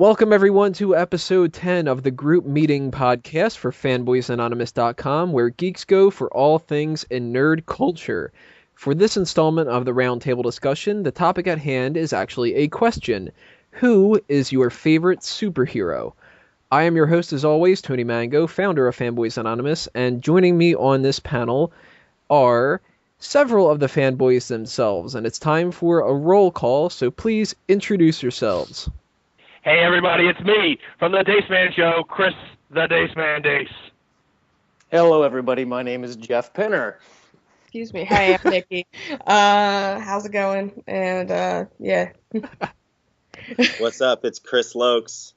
Welcome, everyone, to episode 10 of the group meeting podcast for fanboysanonymous.com, where geeks go for all things in nerd culture. For this installment of the Roundtable discussion, the topic at hand is actually a question. Who is your favorite superhero? I am your host, as always, Tony Mango, founder of Fanboys Anonymous, and joining me on this panel are several of the fanboys themselves, and it's time for a roll call, so please introduce yourselves. Hey everybody, it's me from the Dace Man Show, Chris the Dace Man Dace. Hello everybody, my name is Jeff Pinner. Excuse me, hi, I'm Nikki. How's it going? And yeah. What's up? It's Chris Locs.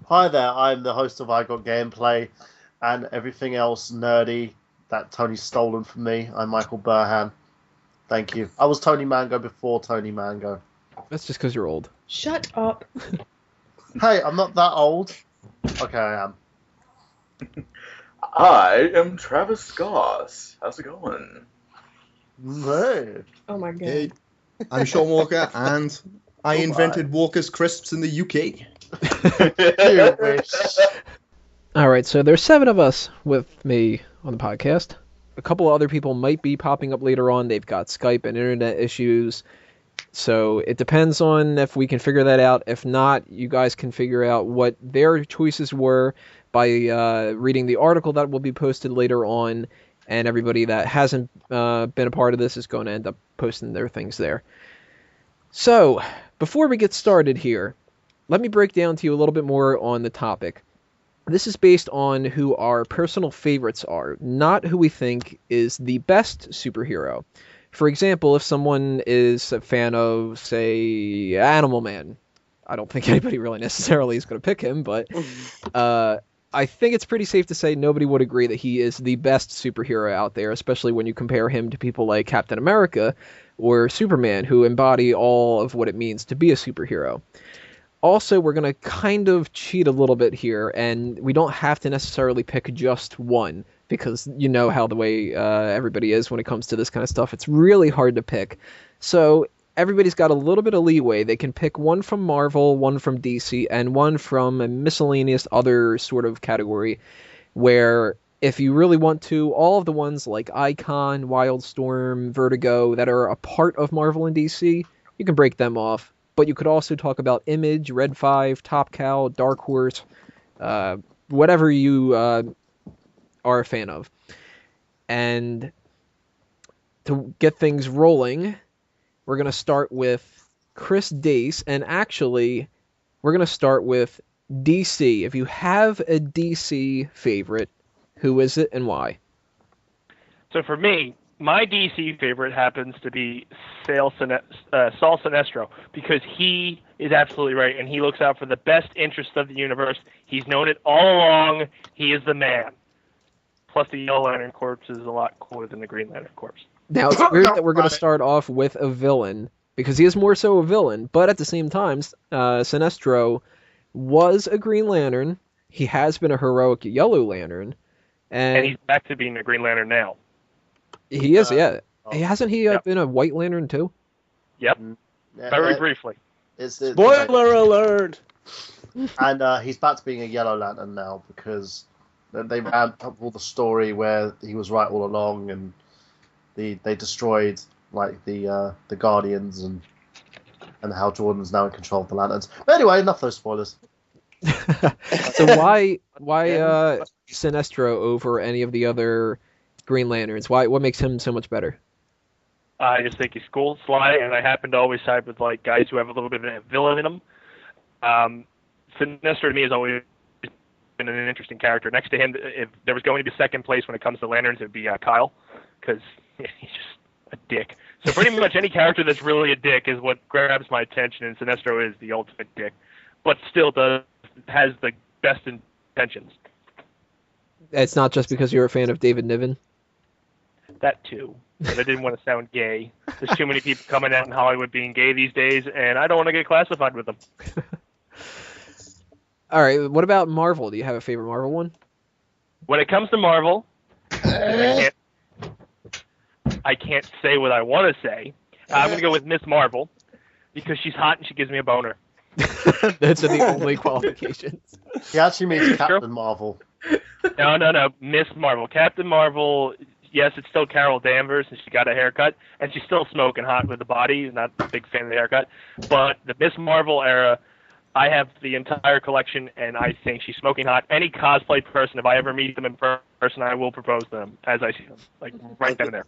Hi there, I'm the host of I Got Gameplay and everything else nerdy that Tony's stolen from me. I'm Michael Burhan. Thank you. I was Tony Mango before Tony Mango. That's just because you're old. Shut up. Hey, I'm not that old. Okay, I am. I am Travis Goss. How's it going? Hey. Oh my god. Hey, I'm Shaun Walker, and I invented Walker's Crisps in the UK. You wish. All right, so there's 7 of us with me on the podcast. A couple of other people might be popping up later on. They've got Skype and internet issues. So it depends on if we can figure that out. If not, you guys can figure out what their choices were by reading the article that will be posted later on. And everybody that hasn't been a part of this is going to end up posting their things there. So before we get started here, let me break down to you a little bit more on the topic. This is based on who our personal favorites are, not who we think is the best superhero. For example, if someone is a fan of, say, Animal Man, I don't think anybody really necessarily is going to pick him, but I think it's pretty safe to say nobody would agree that he is the best superhero out there, especially when you compare him to people like Captain America or Superman, who embody all of what it means to be a superhero. Also, we're going to kind of cheat a little bit here, and we don't have to necessarily pick just one, because you know how the way everybody is when it comes to this kind of stuff. It's really hard to pick. So everybody's got a little bit of leeway. They can pick one from Marvel, one from DC, and one from a miscellaneous other sort of category, where if you really want to, all of the ones like Icon, Wildstorm, Vertigo, that are a part of Marvel and DC, you can break them off. But you could also talk about Image, Red 5, Top Cow, Dark Horse, whatever you are a fan of. And to get things rolling, we're going to start with Chris Dace. And actually, we're going to start with DC. If you have a DC favorite, who is it and why? So for me, my DC favorite happens to be Saul Sinestro, because he is absolutely right, and he looks out for the best interests of the universe. He's known it all along. He is the man. Plus, the Yellow Lantern Corps is a lot cooler than the Green Lantern Corps. Now, it's weird that we're going to start off with a villain, because he is more so a villain, but at the same time, Sinestro was a Green Lantern. He has been a heroic Yellow Lantern. And he's back to being a Green Lantern now. He is, yeah. Hasn't he been a White Lantern, too? Yep. Very briefly. Spoiler alert! And he's back to being a Yellow Lantern now, because they ramped up all the story where he was right all along, and they destroyed like the Guardians and how Jordan's now in control of the Lanterns. But anyway, enough of those spoilers. So why Sinestro over any of the other Green Lanterns? What makes him so much better? I just think he's cool, sly, and I happen to always side with like guys who have a little bit of a villain in them. Sinestro to me has always been an interesting character. Next to him, if there was going to be second place when it comes to Lanterns, it would be Kyle, because he's just a dick. So pretty much any character that's really a dick is what grabs my attention, and Sinestro is the ultimate dick, but still has the best intentions. It's not just because you're a fan of David Niven? That too. But I didn't want to sound gay. There's too many people coming out in Hollywood being gay these days, and I don't want to get classified with them. All right, what about Marvel? Do you have a favorite Marvel one? When it comes to Marvel, I can't say what I want to say. I'm going to go with Miss Marvel, because she's hot and she gives me a boner. Those are the only qualifications. He actually means True. Captain Marvel. No. Miss Marvel. Captain Marvel, yes, it's still Carol Danvers, and she got a haircut, and she's still smoking hot with the body. Not a big fan of the haircut. But the Miss Marvel era, I have the entire collection, and I think she's smoking hot. Any cosplay person, if I ever meet them in person, I will propose to them as I see them. Like, right then and there.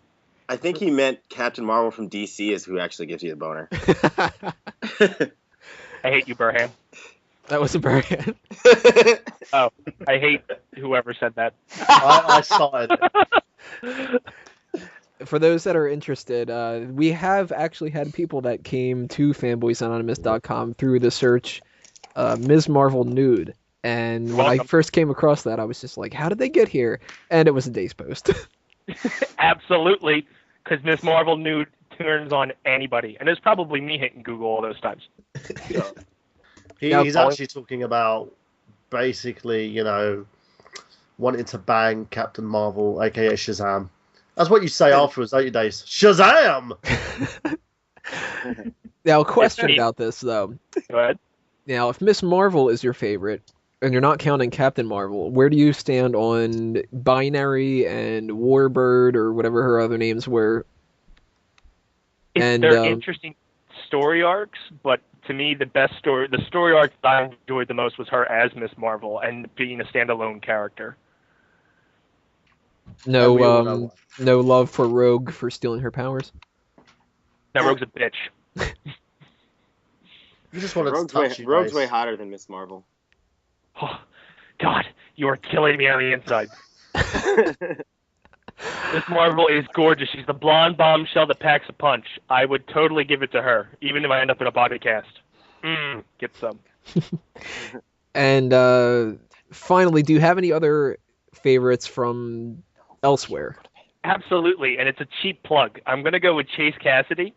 I think he meant Captain Marvel from DC is who actually gives you the boner. I hate you, Burhan. That was a Burhan. Oh, I hate whoever said that. I started it. For those that are interested, we have actually had people that came to fanboysanonymous.com through the search Ms. Marvel nude. And when I first came across that, I was just like, how did they get here? And it was a Dace post. Absolutely, because Miss Marvel nude turns on anybody. And it's probably me hitting Google all those times. So. He's actually talking about basically, wanting to bang Captain Marvel, aka Shazam. That's what you say afterwards, don't you, Dace? Shazam! Now, a question about this, though. Go ahead. Now, if Miss Marvel is your favorite, and you're not counting Captain Marvel, where do you stand on Binary and Warbird, or whatever her other names were? They're interesting story arcs, but to me, the story arc that I enjoyed the most was her as Miss Marvel and being a standalone character. No love for Rogue for stealing her powers? No, Rogue's a bitch. You just want to touch you, Rogue's way hotter than Miss Marvel. Oh, God, you are killing me on the inside. Miss Marvel is gorgeous. She's the blonde bombshell that packs a punch. I would totally give it to her, even if I end up in a body cast. Get some. And finally, do you have any other favorites from elsewhere? Absolutely, and it's a cheap plug. I'm going to go with Chase Cassidy,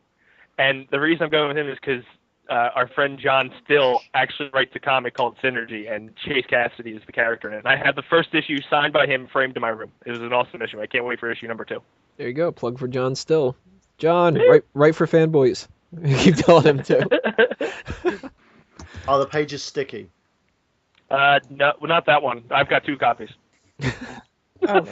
and the reason I'm going with him is because our friend John Still actually writes a comic called Synergy, and Chase Cassidy is the character in it. And I had the first issue signed by him framed in my room. It was an awesome issue. I can't wait for issue number 2. There you go. Plug for John Still. John, write for Fanboys. Keep telling him to. Are the pages sticky? No, not that one. I've got 2 copies. Oh.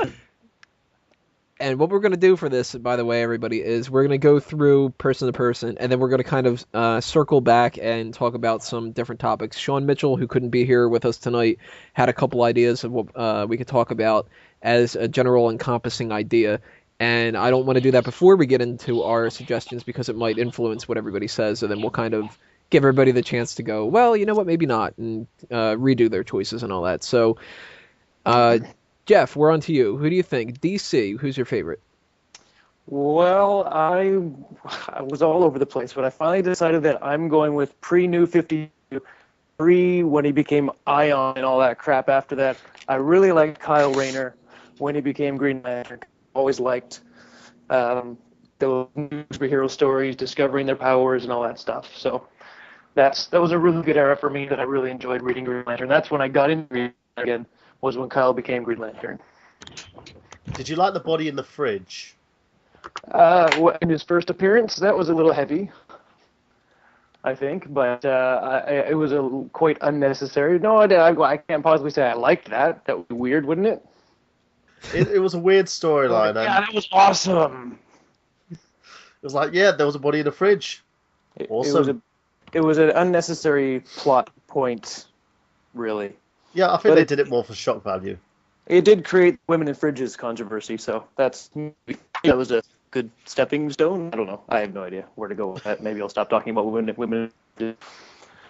And what we're going to do for this, by the way, everybody, is we're going to go through person to person, and then we're going to kind of circle back and talk about some different topics. Shaun Mitchell, who couldn't be here with us tonight, had a couple ideas of what we could talk about as a general encompassing idea. And I don't want to do that before we get into our suggestions because it might influence what everybody says, and then we'll kind of give everybody the chance to go, well, you know what, maybe not, and redo their choices and all that. So, Jeff, we're on to you. Who do you think? DC, who's your favorite? Well, I was all over the place, but I finally decided that I'm going with pre-New 52, pre when he became Ion and all that crap after that. I really liked Kyle Rayner when he became Green Lantern. Always liked the superhero stories, discovering their powers and all that stuff. So that was a really good era for me that I really enjoyed reading Green Lantern. That's when I got into Green Lantern again, was when Kyle became Green Lantern. Did you like the body in the fridge? In his first appearance, that was a little heavy, I think, but it was quite unnecessary. No, I can't possibly say I liked that. That would be weird, wouldn't it? It was a weird storyline. Yeah, that was awesome. It was like, yeah, there was a body in the fridge. Awesome. It was an unnecessary plot point, really. Yeah, I think they did it more for shock value. It did create women in fridges controversy, so that was a good stepping stone. I don't know. I have no idea where to go with that. Maybe I'll stop talking about women.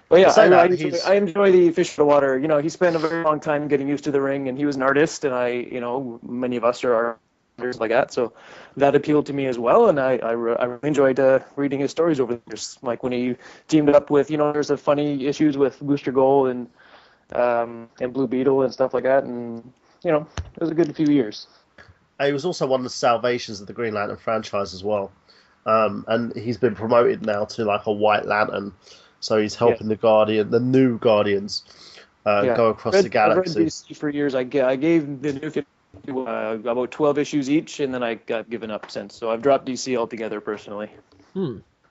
But yeah, I enjoy the fish for the water. You know, he spent a very long time getting used to the ring, and he was an artist, and many of us are artists like that, so that appealed to me as well, and I really enjoyed reading his stories over the years. Like when he teamed up with, there's a funny issues with Booster Gold and Blue Beetle and stuff like that, and it was a good few years. He was also one of the salvations of the Green Lantern franchise as well, and he's been promoted now to like a White Lantern, so he's helping the new Guardians go across the galaxy. I've read DC for years. I gave the new 52 about 12 issues each, and then I got given up since. So I've dropped DC altogether personally.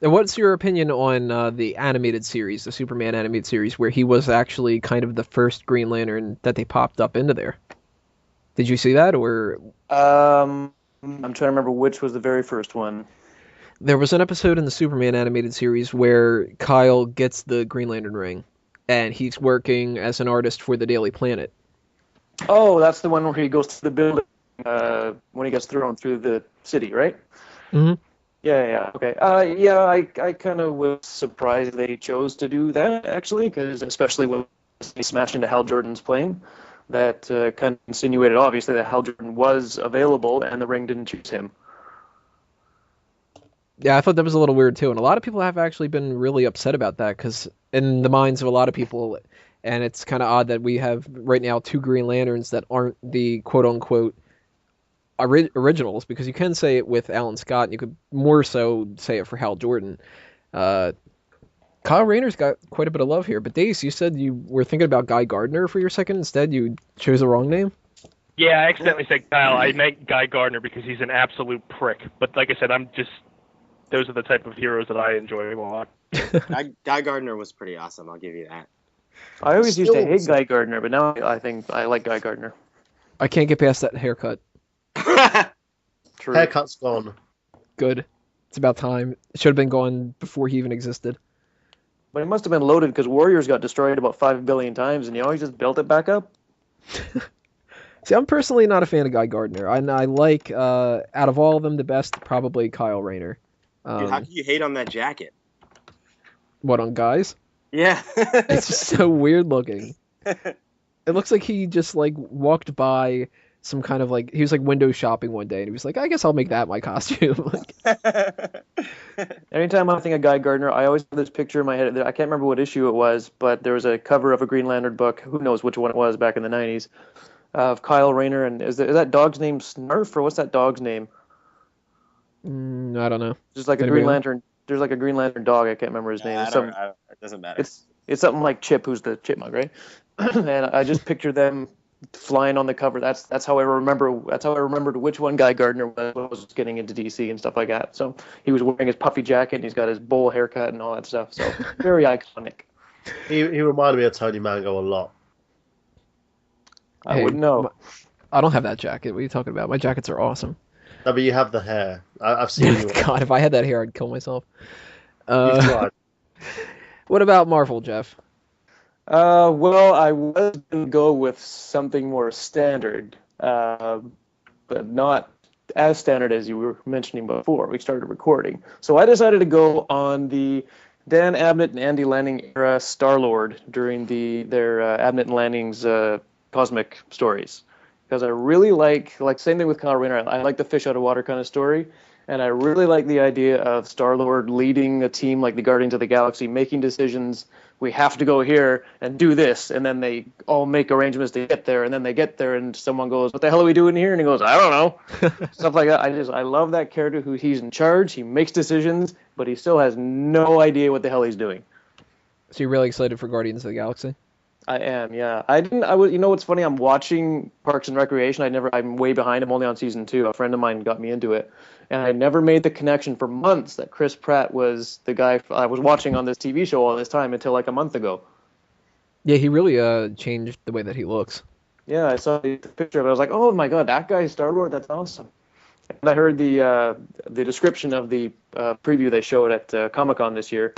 And what's your opinion on the animated series, the Superman animated series, where he was actually kind of the first Green Lantern that they popped up into there? Did you see that, or I'm trying to remember which was the very first one. there was an episode in the Superman animated series where Kyle gets the Green Lantern ring, and he's working as an artist for the Daily Planet. Oh, that's the one where he goes to the building when he gets thrown through the city, right? Mm-hmm. Yeah, okay. Yeah, I kind of was surprised they chose to do that, actually, because especially when he smashed into Hal Jordan's plane, that kind of insinuated, obviously, that Hal Jordan was available and the ring didn't choose him. Yeah, I thought that was a little weird too, and a lot of people have actually been really upset about that because in the minds of a lot of people, and it's kind of odd that we have right now two Green Lanterns that aren't the quote unquote originals, because you can say it with Alan Scott, and you could more so say it for Hal Jordan. Uh, Kyle Rayner's got quite a bit of love here, but Dace, you said you were thinking about Guy Gardner for your second. Instead, you chose the wrong name. Yeah, I accidentally said Kyle. I meant Guy Gardner because he's an absolute prick. But like I said, those are the type of heroes that I enjoy a lot. Guy Gardner was pretty awesome. I'll give you that. I always used to hate Guy Gardner, but now I think I like Guy Gardner. I can't get past that haircut. True. Haircut's gone. Good. It's about time. It should have been gone before he even existed. But it must have been loaded because Warriors got destroyed about 5 billion times, and you always just built it back up. See, I'm personally not a fan of Guy Gardner. I like, out of all of them, the best, probably Kyle Rayner. Dude, how can you hate on that jacket? What, on Guys? Yeah. It's just so weird looking. It looks like he just, like, walked by some kind of, like, he was, like, window shopping one day, and he was like, I guess I'll make that my costume. Anytime I think of Guy Gardner, I always have this picture in my head. I can't remember what issue it was, but there was a cover of a Green Lantern book. Who knows which one it was back in the 90s, of Kyle Rayner. And is that dog's name Snarf, or what's that dog's name? I don't know. There's like a Green Lantern. There's like a Green Lantern dog. I can't remember his name. It doesn't matter. It's something like Chip, who's the chipmunk, right? And I just picture them flying on the cover. That's how I remember. That's how I remembered which one Guy Gardner was getting into DC and stuff like that. So he was wearing his puffy jacket and he's got his bowl haircut and all that stuff. So very iconic. He reminded me of Tony Mango a lot. I wouldn't know. I don't have that jacket. What are you talking about? My jackets are awesome. No, but you have the hair. I've seen you. God, if I had that hair, I'd kill myself. You've tried. What about Marvel, Jeff? Well, I was going to go with something more standard, but not as standard as you were mentioning before we started recording. So I decided to go on the Dan Abnett and Andy Lanning era Star-Lord during their Abnett and Lanning's cosmic stories. Because I really like same thing with Kyle Rayner, I like the fish out of water kind of story. And I really like the idea of Star-Lord leading a team like the Guardians of the Galaxy, making decisions. We have to go here and do this. And then they all make arrangements to get there. And then they get there and someone goes, what the hell are we doing here? And he goes, I don't know. Stuff like that. I love that character who he's in charge. He makes decisions, but he still has no idea what the hell he's doing. So you're really excited for Guardians of the Galaxy? I am, yeah. You know what's funny? I'm watching Parks and Recreation. I'm way behind. I'm only on season 2. A friend of mine got me into it. And I never made the connection for months that Chris Pratt was the guy I was watching on this TV show all this time until like a month ago. Yeah, he really changed the way that he looks. Yeah, I saw the picture of it. I was like, oh my god, that guy's Star-Lord? That's awesome. And I heard the description of the preview they showed at Comic-Con this year.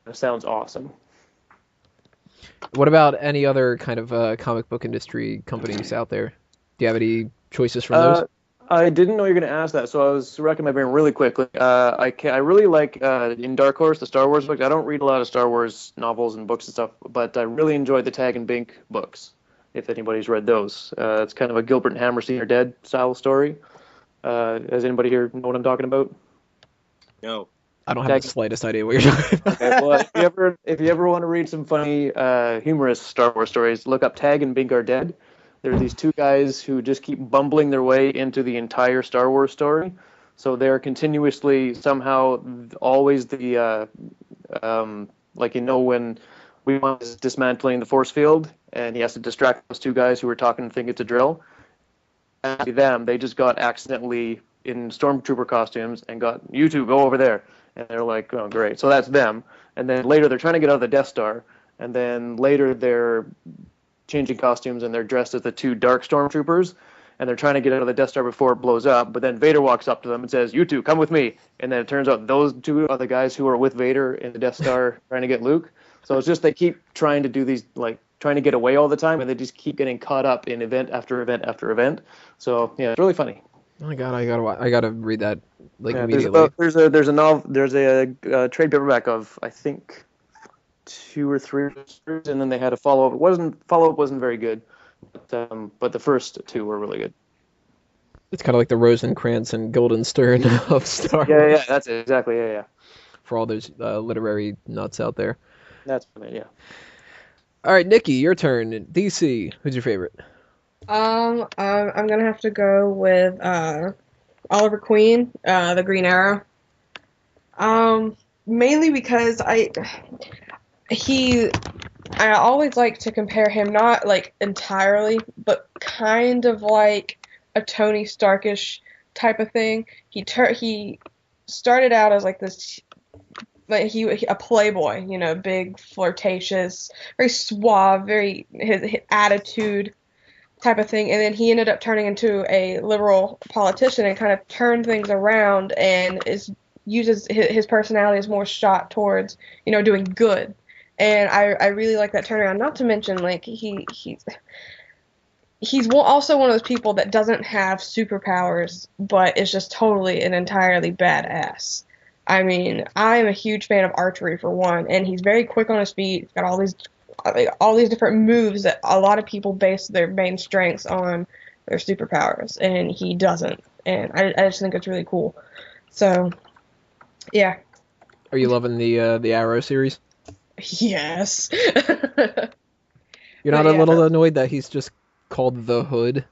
It sounds awesome. What about any other kind of comic book industry companies out there? Do you have any choices from those? I didn't know you were going to ask that, so I was racking my brain really quickly. I really like in Dark Horse the Star Wars books. I don't read a lot of Star Wars novels and books and stuff, but I really enjoyed the Tag and Bink books. If anybody's read those, it's kind of a Gilbert and Hammerstein are dead style story. Does anybody here know what I'm talking about? No. I don't have the slightest idea what you're talking about. Okay, well, if you ever want to read some funny, humorous Star Wars stories, look up Tag and Bink are dead. There are these two guys who just keep bumbling their way into the entire Star Wars story. So they're continuously somehow always the, when Obi-Wan is dismantling the force field and he has to distract those two guys who are talking and think it's a drill. And they just got accidentally in stormtrooper costumes and got, you two, go over there. and they're like, oh great, so that's them. And then later they're trying to get out of the Death Star, and then later they're changing costumes and they're dressed as the two Dark Stormtroopers, and they're trying to get out of the Death Star before it blows up. But then Vader walks up to them and says, "You two, come with me." And then it turns out those two are the guys who are with Vader in the Death Star trying to get Luke. So it's just they keep trying to do these, like, trying to get away all the time, and they just keep getting caught up in event after event after event. So yeah, it's really funny. Oh my god, I gotta read that There's immediately. there's a trade paperback of, I think, 2 or 3, and then they had a follow up. Wasn't very good, but the first 2 were really good. It's kind of like the Rosencrantz and Guildenstern of Star Yeah, Wars. yeah, that's it, exactly. Yeah. For all those literary nuts out there. That's funny, yeah. All right, Nikki, your turn. DC, who's your favorite? I'm gonna have to go with Oliver Queen, the Green Arrow. Mainly because I always like to compare him, not like entirely, but kind of like a Tony Starkish type of thing. He started out as like this, like he a playboy, big, flirtatious, very suave, very his attitude type of thing, and then he ended up turning into a liberal politician and kind of turned things around and uses his personality as more shot towards doing good. And I really like that turnaround. Not to mention, like, he's also one of those people that doesn't have superpowers, but is just totally and entirely badass. I mean, I'm a huge fan of archery, for one, and he's very quick on his feet. He's got all these different moves that a lot of people base their main strengths on their superpowers, and he doesn't. And I just think it's really cool. So, yeah. Are you loving the Arrow series? Yes. You're not a little annoyed that he's just called the Hood?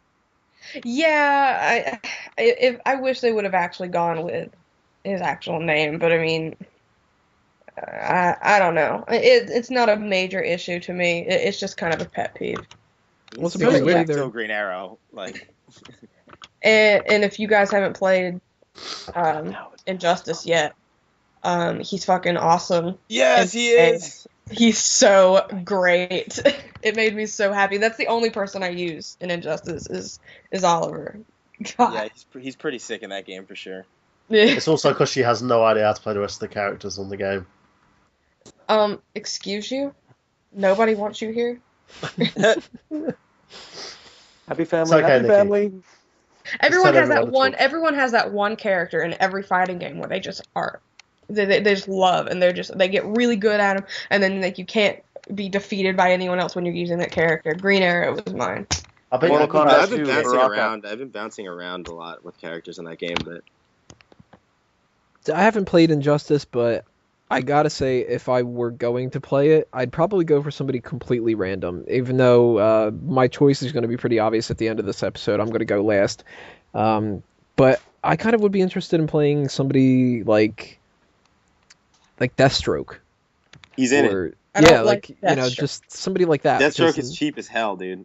Yeah, I wish they would have actually gone with his actual name, but I mean, I don't know. It's not a major issue to me. It's just kind of a pet peeve. Well, it's really weird. still Green Arrow, like. And if you guys haven't played Injustice yet, he's fucking awesome. Yes, he is. He's so great. It made me so happy. That's the only person I use in Injustice is Oliver. God. Yeah, he's pretty sick in that game for sure. It's also because she has no idea how to play the rest of the characters on the game. Excuse you? Nobody wants you here? Happy family, It's okay, happy Nikki. family. Everyone has everyone that to one. talk. Everyone has that one character in every fighting game where they just are. They just love, and they get really good at them, and then like you can't be defeated by anyone else when you're using that character. Green Arrow was mine. I bet Mortal Kombat I've been 2, bouncing Baraka. around. I've been bouncing around a lot with characters in that game, but I haven't played Injustice, but I gotta say, if I were going to play it, I'd probably go for somebody completely random. Even though my choice is going to be pretty obvious at the end of this episode, I'm going to go last. But I kind of would be interested in playing somebody like Deathstroke. he's in it. I don't Yeah, like Deathstroke. just somebody like that. Deathstroke because- is cheap as hell, dude.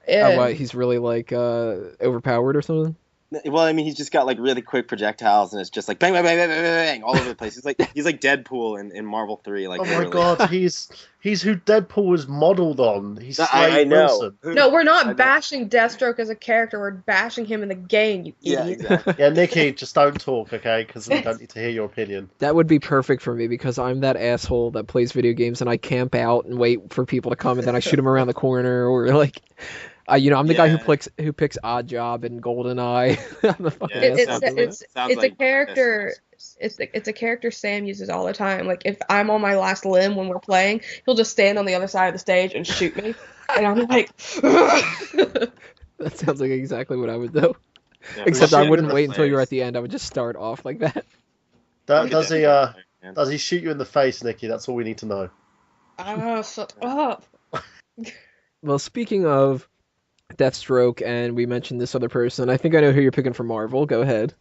Oh, what, he's really like overpowered or something? Well, I mean, he's just got like really quick projectiles, and it's just like bang, bang, bang, bang, bang, bang, all over the place. He's like Deadpool in Marvel 3. Like, Oh my literally. god, he's who Deadpool was modelled on. He's Slade I know. Wilson. No, we're I not know. bashing Deathstroke as a character. We're bashing him in the game, you Yeah, idiot. exactly. Yeah, Nikki, just don't talk, okay? Because we don't need to hear your opinion. That would be perfect for me because I'm that asshole that plays video games and I camp out and wait for people to come and then I shoot them around the corner or like, I'm the guy who picks Odd Job and GoldenEye. I'm the fucking Yeah, asshole. sounds It's a like character. It's a character Sam uses all the time. Like if I'm on my last limb when we're playing, he'll just stand on the other side of the stage and shoot me, and I'm like, That sounds like exactly what I would do. Yeah, Except shit, I wouldn't with wait until you're players. at the end. I would just start off like that. Does he shoot you in the face, Nikki? That's all we need to know. shut up. Well, speaking of Deathstroke, and we mentioned this other person, I think I know who you're picking for Marvel. Go ahead.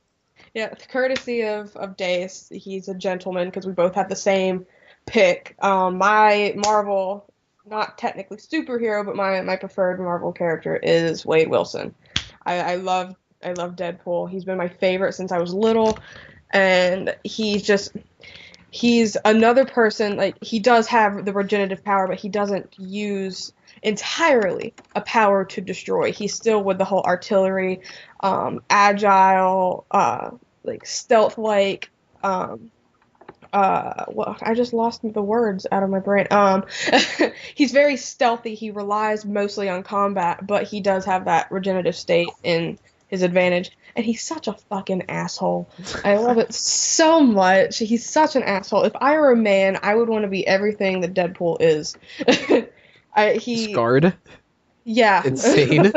Yeah, courtesy of Dace, he's a gentleman because we both have the same pick. My Marvel, not technically superhero, but my preferred Marvel character is Wade Wilson. I love Deadpool. He's been my favorite since I was little, and he's just he's another person, like, he does have the regenerative power, but he doesn't use entirely a power to destroy. He's still with the whole artillery, agile, like, stealth-like, well, I just lost the words out of my brain. He's very stealthy. He relies mostly on combat, but he does have that regenerative state in his advantage. And he's such a fucking asshole. I love it so much. He's such an asshole. If I were a man, I would want to be everything that Deadpool is. Scarred? Yeah. Insane?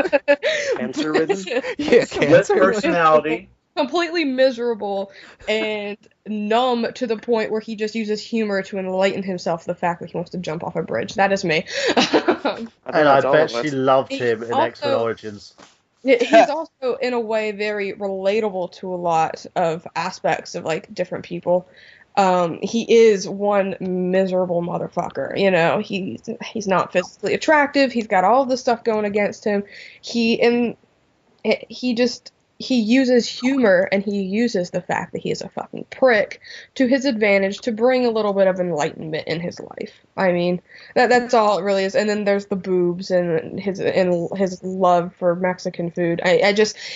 Cancer-ridden? Yeah, Split cancer. personality. Completely miserable and numb to the point where he just uses humor to enlighten himself the fact that he wants to jump off a bridge. That is me. And I bet she loved him in Also- X-Men Origins. He's also, in a way, very relatable to a lot of aspects of, like, different people. He is one miserable motherfucker, you know. He's not physically attractive. He's got all this stuff going against him. He uses humor, and he uses the fact that he is a fucking prick to his advantage to bring a little bit of enlightenment in his life. I mean, that's all it really is. And then there's the boobs and his love for Mexican food.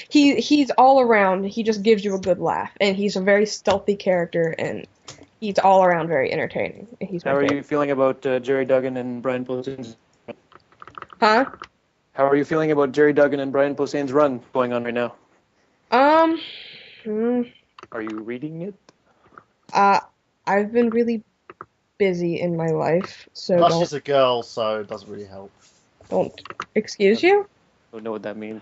He's all around. He just gives you a good laugh, and he's a very stealthy character, and he's all around very entertaining. How are you feeling about Jerry Duggan and Brian Posehn's? Huh? How are you feeling about Jerry Duggan and Brian Posehn's run going on right now? Are you reading it? I've been really busy in my life, so Plus, she's a girl, so it doesn't really help. don't excuse you. Don't know what that means.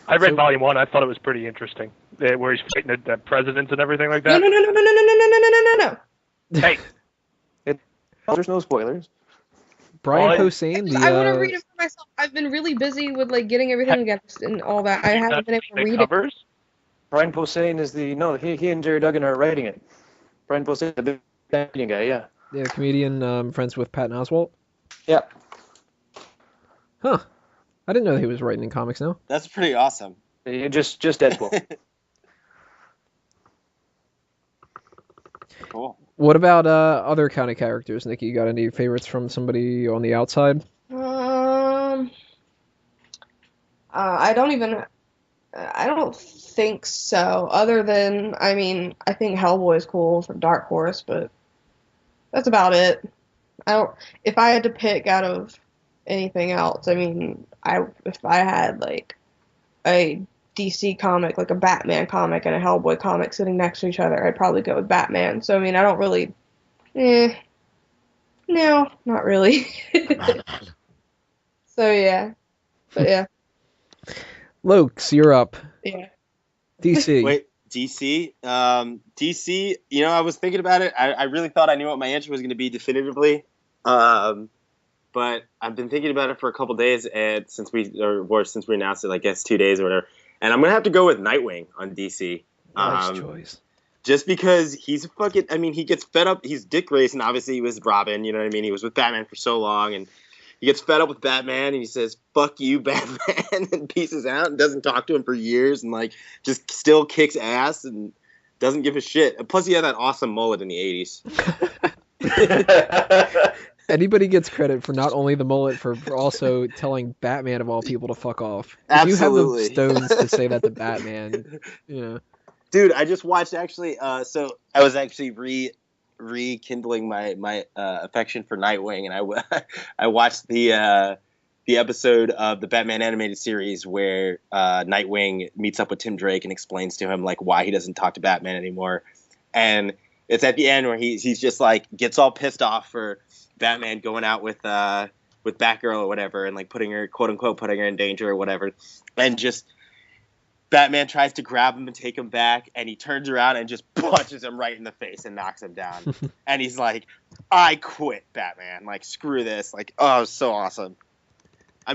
I read volume 1. I thought it was pretty interesting, where he's fighting the presidents and everything like No, that. no. Hey, There's no spoilers. Brian Well, Posehn, I want to read it for myself. I've been really busy with, like, getting everything together and all that. I haven't been able to the read it. covers. Brian Posehn is he and Jerry Duggan are writing it. Brian Posehn, the big comedian guy, yeah. yeah, comedian, friends with Patton Oswalt. Yeah. Huh. I didn't know that he was writing in comics now. That's pretty awesome. Just Deadpool. Cool. What about other kind of characters, Nikki? You got any favorites from somebody on the outside? I don't think so. Other than, I mean, I think Hellboy's cool from Dark Horse, but that's about it. If I had to pick out of anything else, I mean, if I had, like, a DC comic, like a Batman comic and a Hellboy comic sitting next to each other, I'd probably go with Batman. So, I mean, I don't really... No, not really. So, yeah. But, yeah. Locs, you're up. Yeah. DC. Wait, DC? DC, I was thinking about it. I really thought I knew what my answer was going to be definitively. But I've been thinking about it for a couple days, and since we announced it, I guess 2 days or whatever. And I'm going to have to go with Nightwing on DC. Nice choice. Just because he's he gets fed up. He's Dick Grayson, obviously he was Robin, you know what I mean? He was with Batman for so long, and he gets fed up with Batman, and he says, "Fuck you, Batman," and pieces out and doesn't talk to him for years, and, like, just still kicks ass and doesn't give a shit. And plus he had that awesome mullet in the 80s. Anybody gets credit for not only the mullet, for also telling Batman of all people to fuck off. If Absolutely. you have the stones to say that to Batman, Dude, I just watched actually. So I was actually rekindling my affection for Nightwing, and I watched the episode of the Batman animated series where Nightwing meets up with Tim Drake and explains to him, like, why he doesn't talk to Batman anymore, and it's at the end where he's just, like, gets all pissed off for Batman going out with Batgirl or whatever, and, like, putting her, quote unquote, putting her in danger or whatever, and just Batman tries to grab him and take him back, and he turns around and just punches him right in the face and knocks him down. And he's like, "I quit, Batman. Like, screw this." Like, oh, it was so awesome. I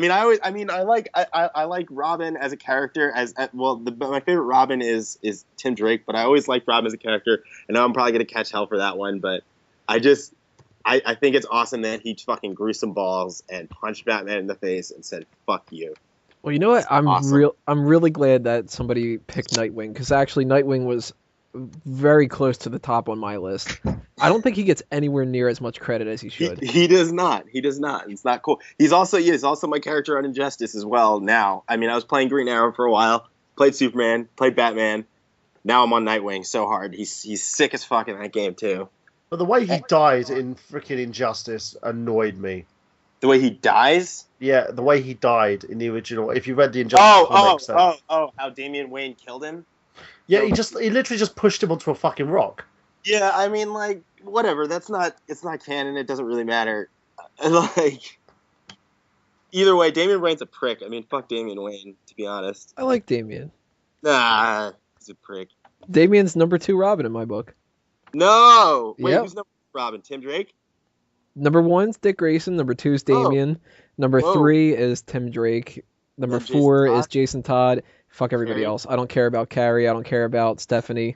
like Robin as a character. My favorite Robin is Tim Drake, but I always liked Robin as a character. I know I'm probably gonna catch hell for that one, but I think it's awesome that he fucking grew some balls and punched Batman in the face and said, "Fuck you." Well, you know what? Awesome. I'm really glad that somebody picked Nightwing, because actually Nightwing was very close to the top on my list. I don't think he gets anywhere near as much credit as he should. He does not. He does not. It's not cool. He's also my character on Injustice as well now. I mean, I was playing Green Arrow for a while, played Superman, played Batman. Now I'm on Nightwing so hard. He's sick as fuck in that game too. But the way he died in freaking Injustice annoyed me. The way he dies? Yeah, the way he died in the original. If you read the Injustice comics, how Damian Wayne killed him? Yeah, he literally just pushed him onto a fucking rock. Yeah, I mean, like, whatever. It's not canon. It doesn't really matter. Like, either way, Damian Wayne's a prick. I mean, fuck Damian Wayne, to be honest. I like Damian. Nah, he's a prick. Damian's number 2 Robin in my book. No! Wait, Yep. who's number 2 Robin? Tim Drake? Number 1's Dick Grayson. Number 2's Damian. Number 3 is Tim Drake. Number 4 is Jason Todd. Fuck everybody else. I don't care about Carrie. I don't care about Stephanie.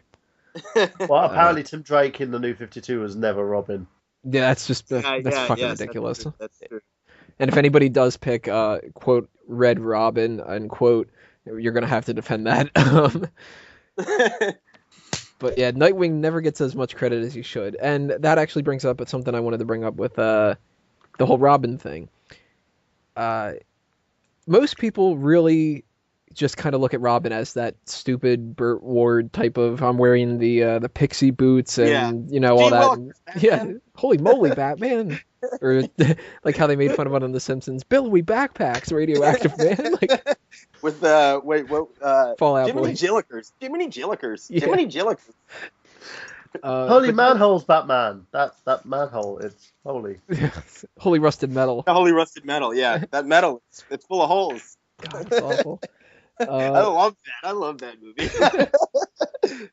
Well, apparently Tim Drake in the New 52 was never Robin. Yeah, that's just that's fucking ridiculous. That's true. And if anybody does pick quote Red Robin unquote, you're gonna have to defend that. But yeah, Nightwing never gets as much credit as he should, and that actually brings up something I wanted to bring up with the whole Robin thing. Most people really just kind of look at Robin as that stupid Burt Ward type of I'm wearing the pixie boots and all that. Yeah, holy moly, Batman! Or like how they made fun of it on The Simpsons. Billowy backpacks, radioactive man. Like with Fallout Jiminy Boy. Jillikers. Yeah. Jiminy Jillikers. Holy manholes, Batman. That manhole, it's holy. Holy rusted metal. Holy rusted metal. Yeah, that metal. It's full of holes. God, it's awful. I love that movie.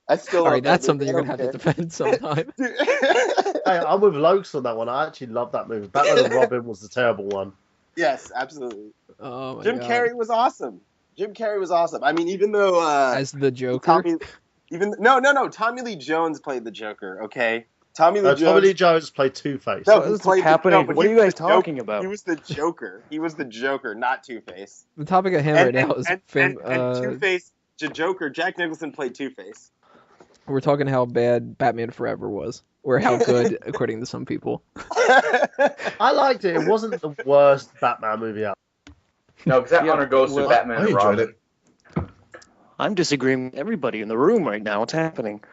I still. All right, that's something you're gonna have to defend sometime. Hey, I'm with Locs on that one. I actually love that movie. Batman and Robin was the terrible one. Yes, absolutely. Oh my Jim God. Carrey was awesome. I mean, even though as the Joker. Tommy Lee Jones played the Joker. Okay, Tommy Lee Jones played Two-Face. No, What's happening? What are you guys talking He about? was the Joker. He was the Joker, not Two-Face. The topic at hand right now is and Two-Face, the Joker. Jack Nicholson played Two-Face. we're talking how bad Batman Forever was, or how good according to some people. I liked it. It wasn't the worst Batman movie out. No, because that honor goes to Batman I and enjoyed Robin. I'm disagreeing with everybody in the room right now. What's happening?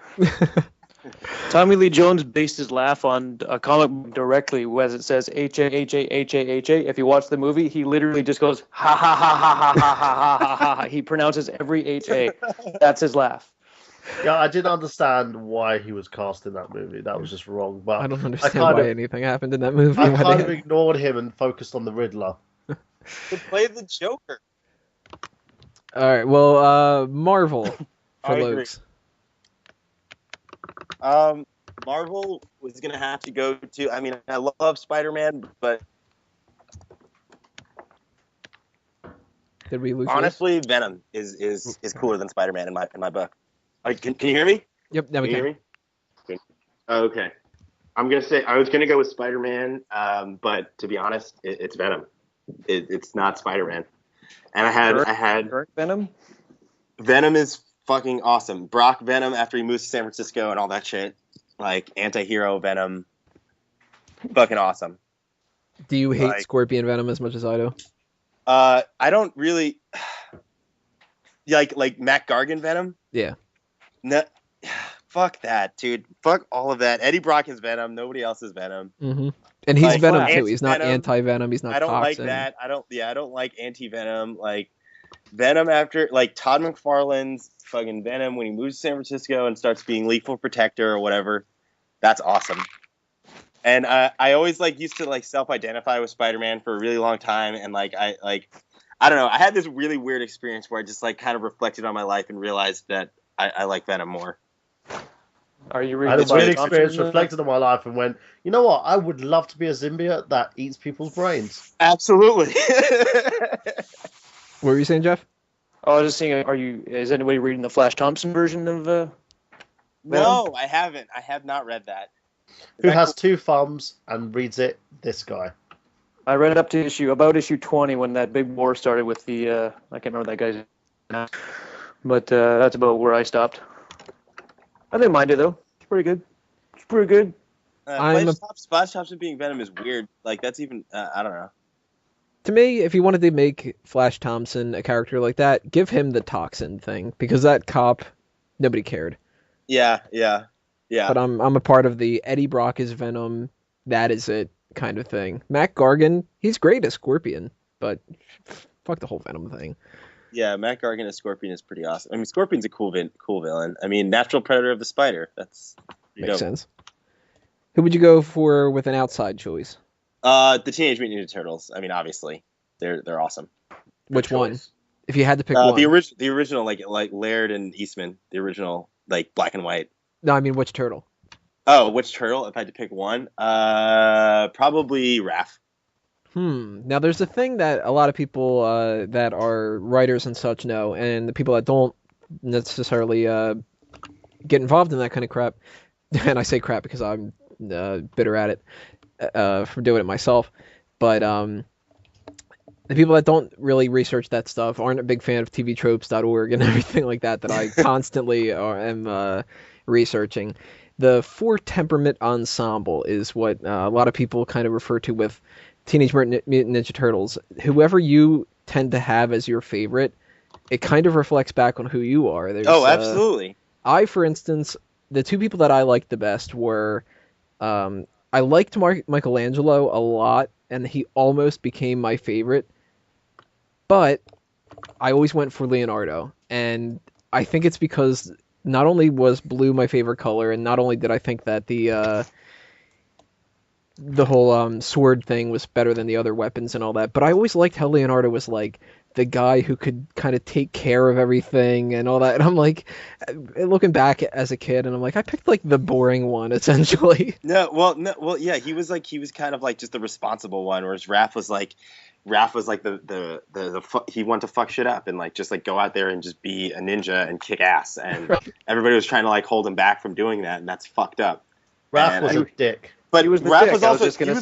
Tommy Lee Jones based his laugh on a comic book directly, as it says H-A-H-A-H-A-H-A. If you watch the movie, he literally just goes ha ha ha ha ha ha ha ha ha ha. He pronounces every H-A. That's his laugh. Yeah, I didn't understand why he was cast in that movie. That was just wrong. But I don't understand why anything happened in that movie. I kind of ignored him and focused on the Riddler. To play the Joker. All right, well, Marvel for I agree. Locs. Marvel was gonna have to go to. I mean, I love Spider-Man, but Did we lose? honestly, Venom is cooler than Spider-Man in my book. Can you hear me? Yep, now we Can you can. hear me? Good. Okay. I was gonna go with Spider-Man, but to be honest, it's Venom. It's not Spider-Man. And I had Venom? Venom is fucking awesome. Brock Venom after he moves to San Francisco and all that shit. Like anti-hero Venom. Fucking awesome. Do you hate Like- Scorpion Venom as much as I do? I don't really like Matt Gargan Venom. Yeah. No, fuck that, dude. Fuck all of that. Eddie Brock is Venom. Nobody else is Venom. Mm-hmm. And he's Like, Venom too. He's not anti-Venom. anti-Venom. He's not I don't toxin. like that. I don't like anti-Venom. Like Venom after like Todd McFarlane's fucking Venom when he moves to San Francisco and starts being lethal protector or whatever. That's awesome. And I always used to self-identify with Spider-Man for a really long time, and I don't know. I had this really weird experience where I just kind of reflected on my life and realized that I like Venom more. Are you I reading had a the weird Mike experience, Thompson, reflected on my life, and went, you know what? I would love to be a symbiote that eats people's brains. Absolutely. What were you saying, Jeff? Oh, I was just saying, is anybody reading the Flash Thompson version of Venom? No, I haven't. I have not read that. Who has two thumbs and reads it? This guy. I read up to about issue 20 when that big war started with the, I can't remember that guy's name, but that's about where I stopped. I didn't mind it though. It's pretty good. It's pretty good. Splash Thompson being Venom is weird. Like that's even I don't know. To me, if you wanted to make Flash Thompson a character like that, give him the toxin thing because that cop, nobody cared. Yeah. But I'm a part of the Eddie Brock is Venom, that is it kind of thing. Mac Gargan, he's great as Scorpion, but fuck the whole Venom thing. Yeah, Mac Gargan as Scorpion is pretty awesome. I mean, Scorpion's a cool villain. I mean, natural predator of the spider. That's makes sense. Who would you go for with an outside choice? The Teenage Mutant Ninja Turtles. I mean, obviously, they're awesome. Which one? If you had to pick one. The original, like Laird and Eastman. The original, like black and white. No, I mean which turtle? Oh, which turtle? If I had to pick one, probably Raph. Now there's a thing that a lot of people that are writers and such know, and the people that don't necessarily get involved in that kind of crap, and I say crap because I'm bitter at it for doing it myself, but the people that don't really research that stuff aren't a big fan of tvtropes.org and everything like that I constantly am researching. The Four Temperament Ensemble is what a lot of people kind of refer to with Teenage Mutant Ninja Turtles. Whoever you tend to have as your favorite, it kind of reflects back on who you are. Absolutely. For instance, the two people that I liked the best were, I liked Michelangelo a lot, and he almost became my favorite, but I always went for Leonardo, and I think it's because not only was blue my favorite color, and not only did I think that the whole sword thing was better than the other weapons and all that, but I always liked how Leonardo was like the guy who could kind of take care of everything and all that. And I'm like, looking back as a kid, and I'm like, I picked like the boring one essentially. Yeah, he was kind of like just the responsible one, whereas Raph was like he wanted to fuck shit up and like just like go out there and just be a ninja and kick ass, and everybody was trying to like hold him back from doing that, and that's fucked up. Raph was a dick. But he was the Raph dick, was I was also just gonna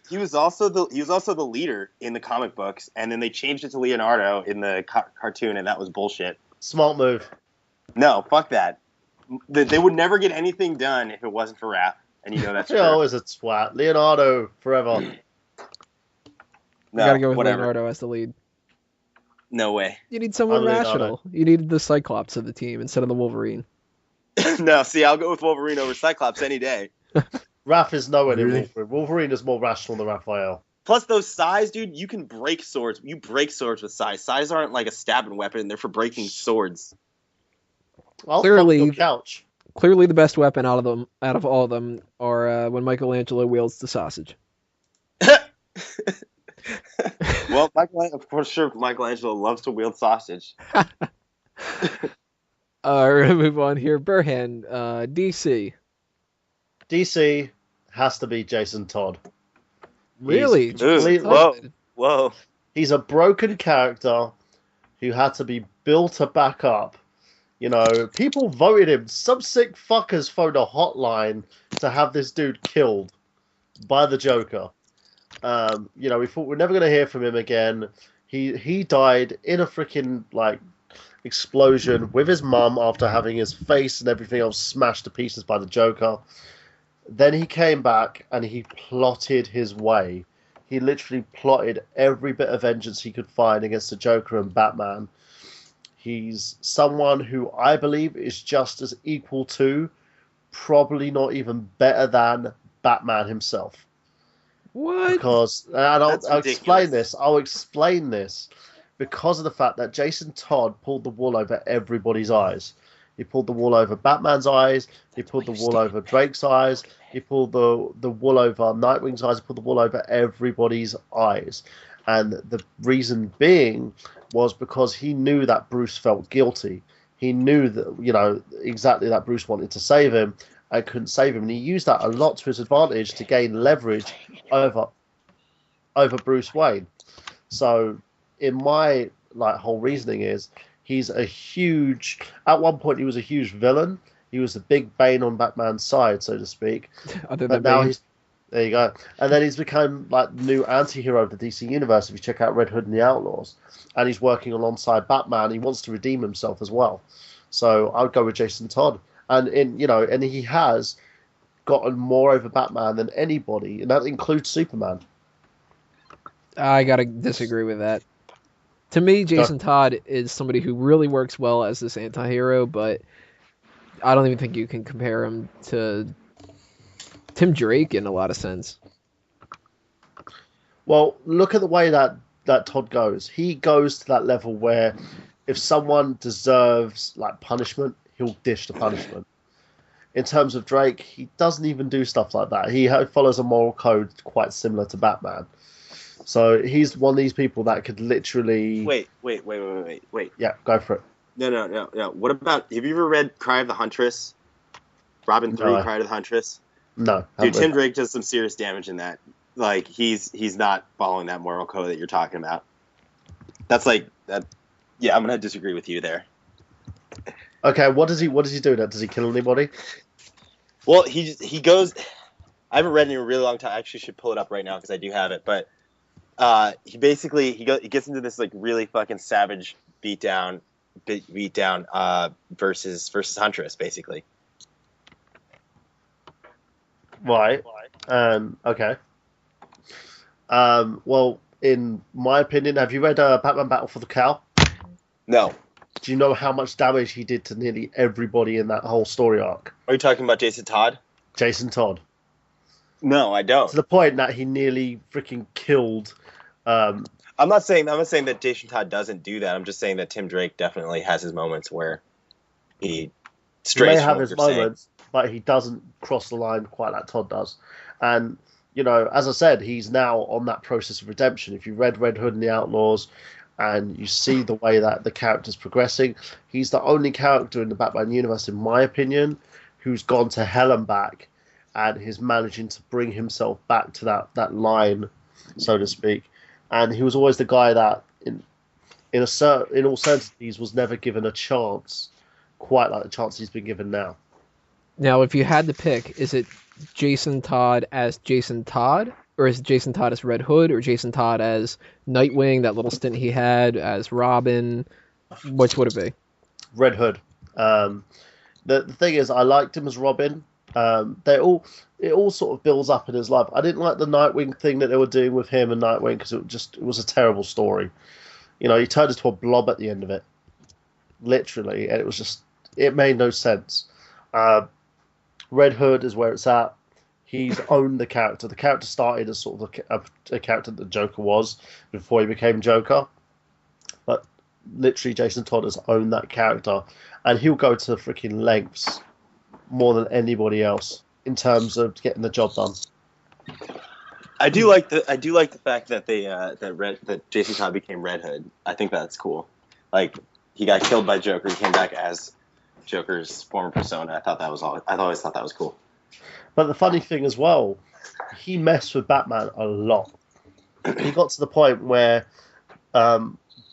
he was also the leader in the comic books, and then they changed it to Leonardo in the cartoon, and that was bullshit. Smart move. No, fuck that. They would never get anything done if it wasn't for Raph, and you know that's true. Always a twat. Leonardo forever. No, you gotta go with Leonardo as the lead. No way. You need someone rational. You needed the Cyclops of the team instead of the Wolverine. No, see, I'll go with Wolverine over Cyclops any day. Raph is nowhere near Wolverine. Wolverine is more rational than Raphael. Plus, those sais, dude, you can break swords. You break swords with sais. Sais aren't like a stabbing weapon. They're for breaking swords. Clearly, the best weapon out of all of them are when Michelangelo wields the sausage. Well, Michelangelo loves to wield sausage. We're going to move on here. Burhan, DC. DC has to be Jason Todd. Really? Whoa. He's a broken character who had to be built back up. You know, people voted him. Some sick fuckers phoned a hotline to have this dude killed by the Joker. You know, we thought we're never going to hear from him again. He died in a freaking, like, explosion with his mum after having his face and everything else smashed to pieces by the Joker. Then he came back and he plotted his way. He literally plotted every bit of vengeance he could find against the Joker and Batman. He's someone who I believe is just as equal to, probably not even better than, Batman himself. What? Because, and I'll explain this. I'll explain this because of the fact that Jason Todd pulled the wool over everybody's eyes. He pulled the wool over Batman's eyes. He pulled the wool over Drake's eyes. He pulled the wool over Nightwing's eyes. He pulled the wool over everybody's eyes. And the reason being was because he knew that Bruce felt guilty. He knew that, you know, exactly that Bruce wanted to save him and couldn't save him. And he used that a lot to his advantage to gain leverage over Bruce Wayne. So in my whole reasoning is he's a huge, at one point he was a huge villain. He was the big Bane on Batman's side, so to speak. But now he's, there you go. And then he's become like the new anti-hero of the DC universe if you check out Red Hood and the Outlaws. And he's working alongside Batman. He wants to redeem himself as well. So I would go with Jason Todd. and he has gotten more over Batman than anybody, and that includes Superman. I gotta disagree with that. To me, Jason Todd is somebody who really works well as this anti-hero, but I don't even think you can compare him to Tim Drake in a lot of sense. Well, look at the way that Todd goes. He goes to that level where if someone deserves like punishment, he'll dish the punishment. In terms of Drake, he doesn't even do stuff like that. He follows a moral code quite similar to Batman. So he's one of these people that could literally... Wait. Yeah, go for it. No. What about... Have you ever read Cry of the Huntress? Robin 3, No. Cry of the Huntress? No. Dude, Tim Drake does some serious damage in that. Like, he's not following that moral code that you're talking about. That's like... Yeah, I'm going to disagree with you there. Okay, what does he do then? Does he kill anybody? Well, he goes... I haven't read it in a really long time. I actually should pull it up right now because I do have it, but... he gets into this like really fucking savage beatdown versus Huntress basically. Right. Okay. Well, in my opinion, have you read Batman Battle for the Cowl? No. Do you know how much damage he did to nearly everybody in that whole story arc? Are you talking about Jason Todd? Jason Todd. No, I don't. To the point that he nearly freaking killed. I'm not saying that Jason Todd doesn't do that. I'm just saying that Tim Drake definitely has his moments where he strays. He may from have what his you're moments, but he doesn't cross the line quite like Todd does. And as I said, he's now on that process of redemption. If you read Red Hood and the Outlaws, and you see the way that the character's progressing, he's the only character in the Batman universe, in my opinion, who's gone to hell and back, and is managing to bring himself back to that line, so to speak. And he was always the guy that, in all certainties, was never given a chance, quite like the chance he's been given now. Now, if you had to pick, is it Jason Todd as Jason Todd, or is it Jason Todd as Red Hood, or Jason Todd as Nightwing, that little stint he had as Robin? Which would it be? Red Hood. The thing is, I liked him as Robin. It all sort of builds up in his life. I didn't like the Nightwing thing that they were doing with him and Nightwing because it was a terrible story. He turned into a blob at the end of it, literally, and it made no sense. Red Hood is where it's at. He's owned the character. The character started as sort of a character that Joker was before he became Joker, but literally Jason Todd has owned that character, and he'll go to freaking lengths more than anybody else in terms of getting the job done. I do like the fact that that Jason Todd became Red Hood. I think that's cool. Like, he got killed by Joker, he came back as Joker's former persona. I always thought that was cool. But the funny thing as well, he messed with Batman a lot. He got to the point where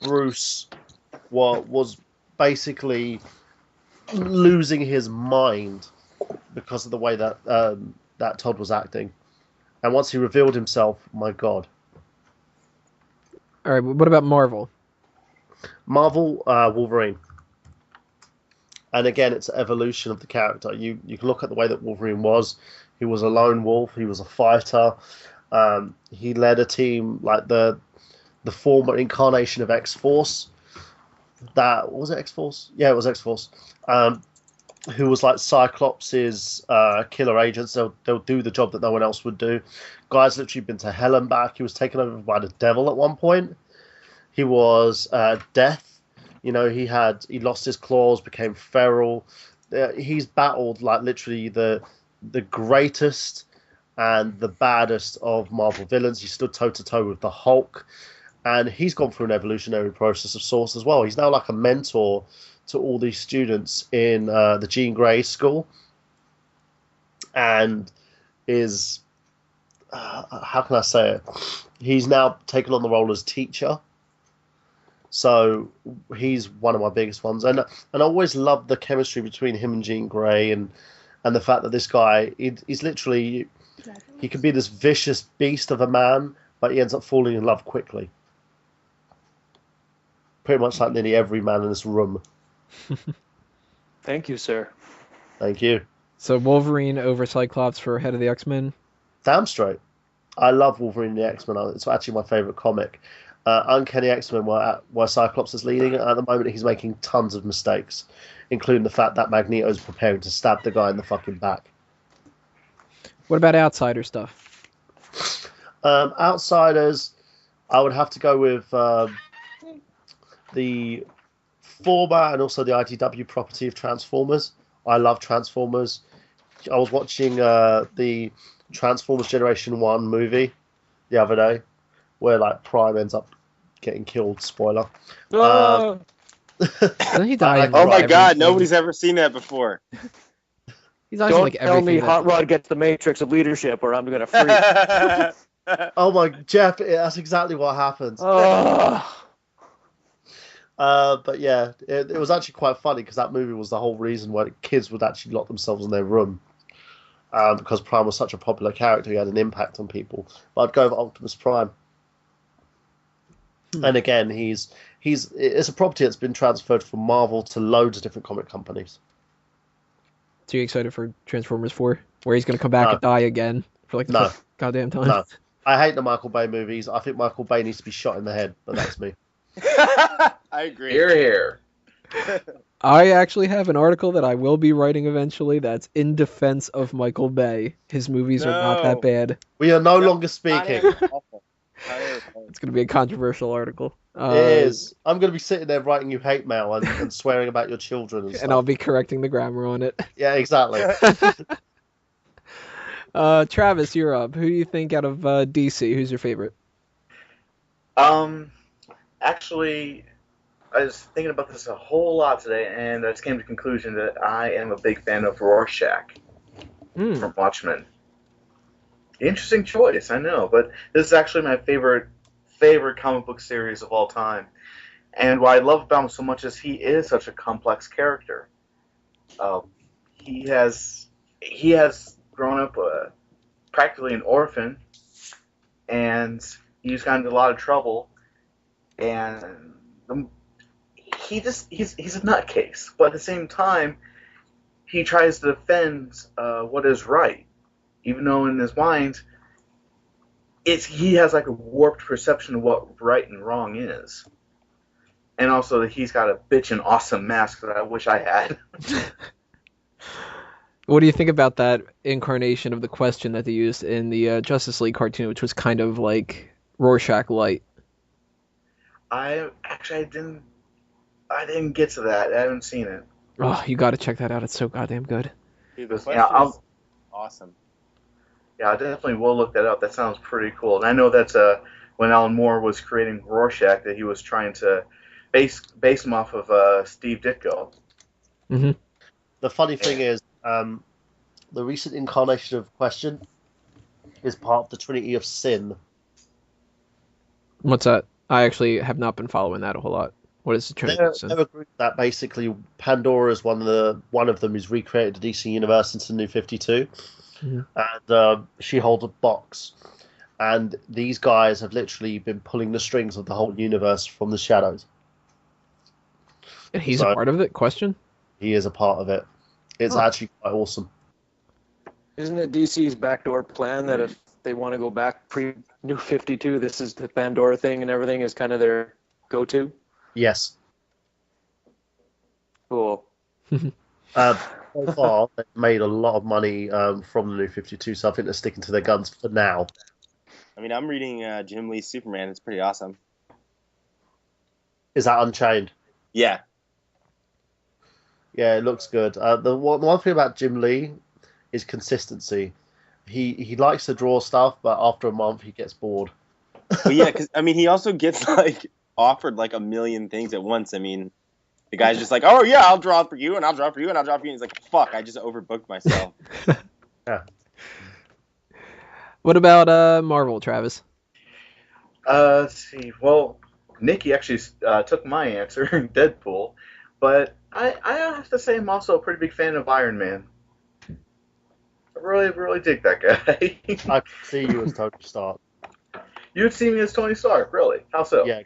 Bruce was basically losing his mind because of the way that that Todd was acting. And once he revealed himself, my God. All right, what about Marvel? Marvel, Wolverine. And again, it's an evolution of the character. You can look at the way that Wolverine was. He was a lone wolf. He was a fighter. He led a team like the former incarnation of X-Force. Was it X-Force? Yeah, it was X-Force. Who was like Cyclops' killer agents. They'll do the job that no one else would do. Guy's literally been to hell and back. He was taken over by the devil at one point. He was Death. He lost his claws, became feral. He's battled like literally the greatest and the baddest of Marvel villains. He stood toe to toe with the Hulk, and he's gone through an evolutionary process of sorts as well. He's now like a mentor to all these students in the Jean Grey school, and is how can I say it? He's now taken on the role as teacher. So he's one of my biggest ones, and I always loved the chemistry between him and Jean Grey, and the fact that this guy he's literally, he can be this vicious beast of a man, but he ends up falling in love quickly. Pretty much like nearly every man in this room. Thank you, sir. Thank you. So Wolverine over Cyclops for head of the X-Men. Damn straight. I love Wolverine and the X-Men. It's actually my favourite comic. Uncanny X-Men, where Cyclops is leading, at the moment he's making tons of mistakes, including the fact that Magneto's preparing to stab the guy in the fucking back. What about outsider stuff? Outsiders, I would have to go with the former and also the IDW property of Transformers. I love Transformers. I was watching the Transformers Generation 1 movie the other day, where like Prime ends up getting killed. Spoiler. Oh, Doesn't he die? Oh my god, nobody's ever seen that before. He's on don't like tell me everything. Hot Rod gets the Matrix of leadership, or I'm gonna freeze. Oh my, Jeff, that's exactly what happens. But yeah, it was actually quite funny because that movie was the whole reason why kids would actually lock themselves in their room. Because Prime was such a popular character, he had an impact on people. But I'd go with Optimus Prime. And again, it's a property that's been transferred from Marvel to loads of different comic companies. So you excited for Transformers 4, where he's going to come back and die again for like the goddamn time? No, I hate the Michael Bay movies. I think Michael Bay needs to be shot in the head, but that's me. I agree. Here. I actually have an article that I will be writing eventually that's in defense of Michael Bay. His movies are not that bad. We are no longer speaking. It's going to be a controversial article. It is. I'm going to be sitting there writing you hate mail and swearing about your children and stuff. And I'll be correcting the grammar on it. Yeah, exactly. Travis, you're up. Who do you think out of DC? Who's your favorite? Actually, I was thinking about this a whole lot today, and I just came to the conclusion that I am a big fan of Rorschach from Watchmen. Interesting choice, I know, but this is actually my favorite comic book series of all time. And what I love about him so much is he is such a complex character. He has grown up practically an orphan, and he's gotten into a lot of trouble. And he's a nutcase, but at the same time, he tries to defend what is right, even though in his mind, he has like a warped perception of what right and wrong is, and also that he's got a bitchin' awesome mask that I wish I had. What do you think about that incarnation of the Question that they used in the Justice League cartoon, which was kind of like Rorschach light? I didn't get to that. I haven't seen it. Oh, you got to check that out. It's so goddamn good. Dude, the Yeah, is awesome. Yeah, I definitely will look that up. That sounds pretty cool. And I know that's when Alan Moore was creating Rorschach, that he was trying to base him off of Steve Ditko. Mm-hmm. The funny thing is, the recent incarnation of Question is part of the Trinity of Sin. What's that? I actually have not been following that a whole lot. What is the Trinity of Sin? They're a group that basically Pandora is one of them who's recreated the DC universe into New 52. Mm-hmm. And she holds a box, and these guys have literally been pulling the strings of the whole universe from the shadows. And he's a part of it? Question? He is a part of it. It's actually quite awesome. Isn't it DC's backdoor plan that if they want to go back pre-New 52, this is the Pandora thing and everything is kind of their go-to? Yes. Cool. So far, they've made a lot of money from the New 52, so I think they're sticking to their guns for now. I mean, I'm reading Jim Lee's Superman. It's pretty awesome. Is that Unchained? Yeah. Yeah, it looks good. The one thing about Jim Lee is consistency. He likes to draw stuff, but after a month he gets bored. Well, yeah, because I mean, he also gets like offered like a million things at once. I mean, the guy's just like, oh yeah, I'll draw for you, and I'll draw for you, and I'll draw for you. And he's like, fuck, I just overbooked myself. Yeah. What about Marvel, Travis? Let's see. Well, Nikki actually took my answer, Deadpool, but I have to say I'm also a pretty big fan of Iron Man. I really, really dig that guy. I can see you as Tony Stark. You'd see me as Tony Stark, really? How so? Yeah.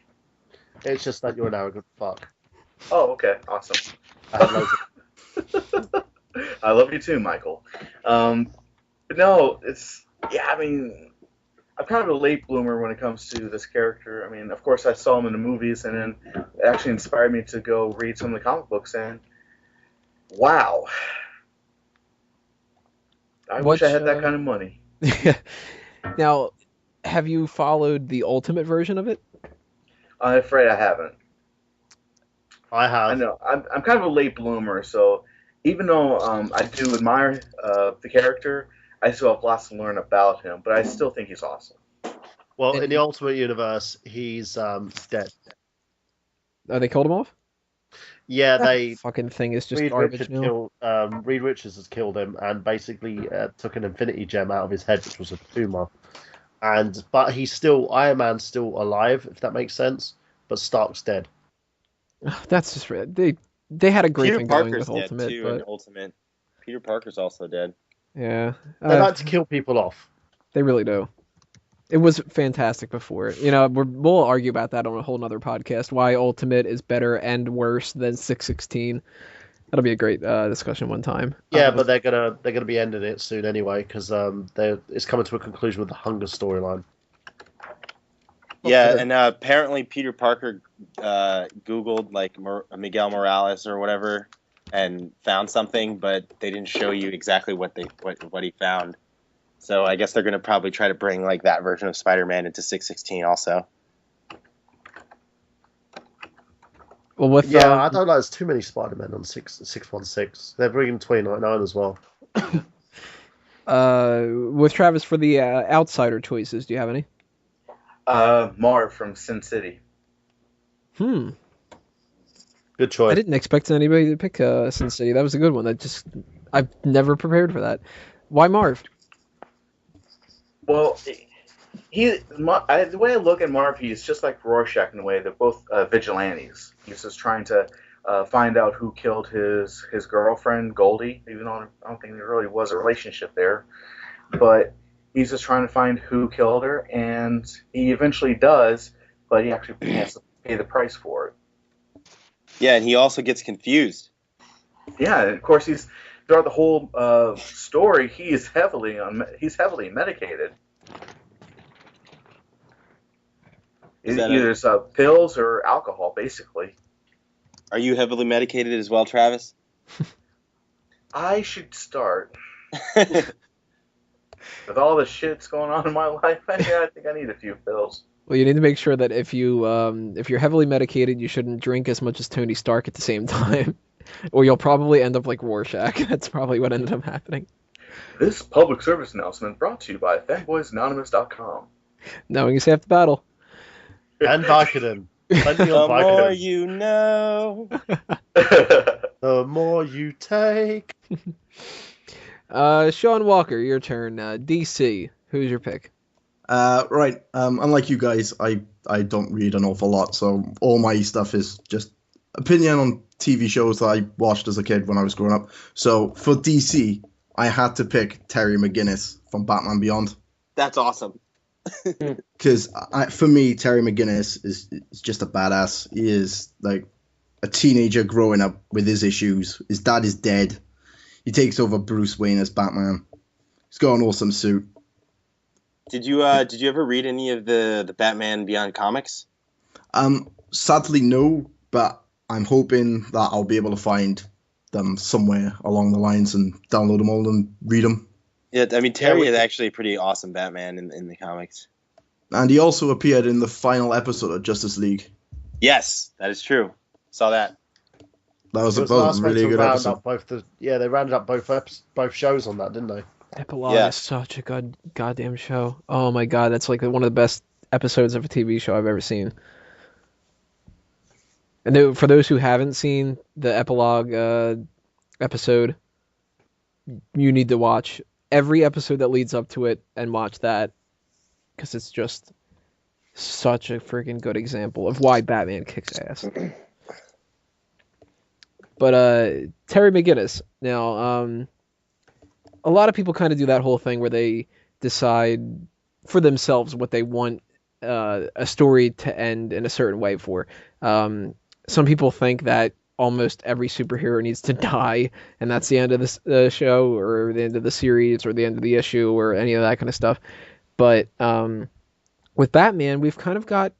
It's just that you're an arrogant fuck. Oh, okay. Awesome. I have loads I love you too, Michael. But no, I mean, I'm kind of a late bloomer when it comes to this character. I mean, of course, I saw him in the movies, and then it actually inspired me to go read some of the comic books, and wow. I wish I had that kind of money. Now, have you followed the Ultimate version of it? I'm afraid I haven't. I have. I know. I'm kind of a late bloomer, so even though I do admire the character, I still have lots to learn about him, but I still think he's awesome. Well, in the Ultimate Universe, he's dead. Oh, they killed him off? Yeah, That fucking thing is just garbage now. Reed Richards has killed him and basically took an Infinity Gem out of his head, which was a tumor. But he's still Iron Man's still alive, if that makes sense. But Stark's dead. That's just they had a great Peter thing Parker's going with dead Ultimate, too, but in Ultimate. Peter Parker's also dead. yeah, They like to kill people off. They really do. It was fantastic before. You know, we'll argue about that on a whole nother podcast. Why Ultimate is better and worse than 616. That'll be a great discussion one time. Yeah, but they're gonna be ending it soon anyway because it's coming to a conclusion with the Hunger storyline. Yeah, and apparently Peter Parker Googled like Miguel Morales or whatever and found something, but they didn't show you exactly what he found. So I guess they're going to probably try to bring like that version of Spider-Man into 616 also. Well, with I don't know. There's too many Spider-Men on 616. They're bringing 2099 as well. With Travis, for the outsider choices, do you have any? Marv from Sin City. Good choice. I didn't expect anybody to pick Sin City. That was a good one. I've never prepared for that. Why Marv? Well, the way I look at Marv, he's just like Rorschach in a way. They're both vigilantes. He's just trying to find out who killed his girlfriend, Goldie, even though I don't think there really was a relationship there. But he's just trying to find who killed her, and he eventually does, but he actually has to pay the price for it. Yeah, and he also gets confused. Yeah, and of course throughout the whole story, he's heavily medicated. Either it's pills or alcohol, basically. Are you heavily medicated as well, Travis? I should start. With all the shit's going on in my life, I think I need a few pills. Well, you need to make sure that if you're heavily medicated, you shouldn't drink as much as Tony Stark at the same time, or you'll probably end up like Rorschach. That's probably what ended up happening. This public service announcement brought to you by FanboysAnonymous.com. Knowing is half the battle. And Vicodin. The more you know. The more you take. Sean Walker, your turn. DC, who's your pick? Right. Unlike you guys, I don't read an awful lot, so all my stuff is just opinion on TV shows that I watched as a kid when I was growing up. So for DC, I had to pick Terry McGinnis from Batman Beyond. That's awesome. Because for me, Terry McGinnis is just a badass. He is like a teenager growing up with his issues. His dad is dead. He takes over Bruce Wayne as Batman. He's got an awesome suit. Did you ever read any of the Batman Beyond comics? Sadly, no, but I'm hoping that I'll be able to find them somewhere along the lines and download them all and read them. Yeah, I mean, Terry is actually a pretty awesome Batman in the comics. And he also appeared in the final episode of Justice League. Yes, that is true. Saw that. That was a really good episode. They rounded up both shows on that, didn't they? Epilogue is such a good goddamn show. Oh my god, that's like one of the best episodes of a TV show I've ever seen. And for those who haven't seen the epilogue episode, you need to watch every episode that leads up to it and watch that, because it's just such a freaking good example of why Batman kicks ass. But Terry McGinnis, now, a lot of people kind of do that whole thing where they decide for themselves what they want a story to end in a certain way for. Some people think that almost every superhero needs to die, and that's the end of this show, or the end of the series, or the end of the issue, or any of that kind of stuff. But with Batman, we've kind of got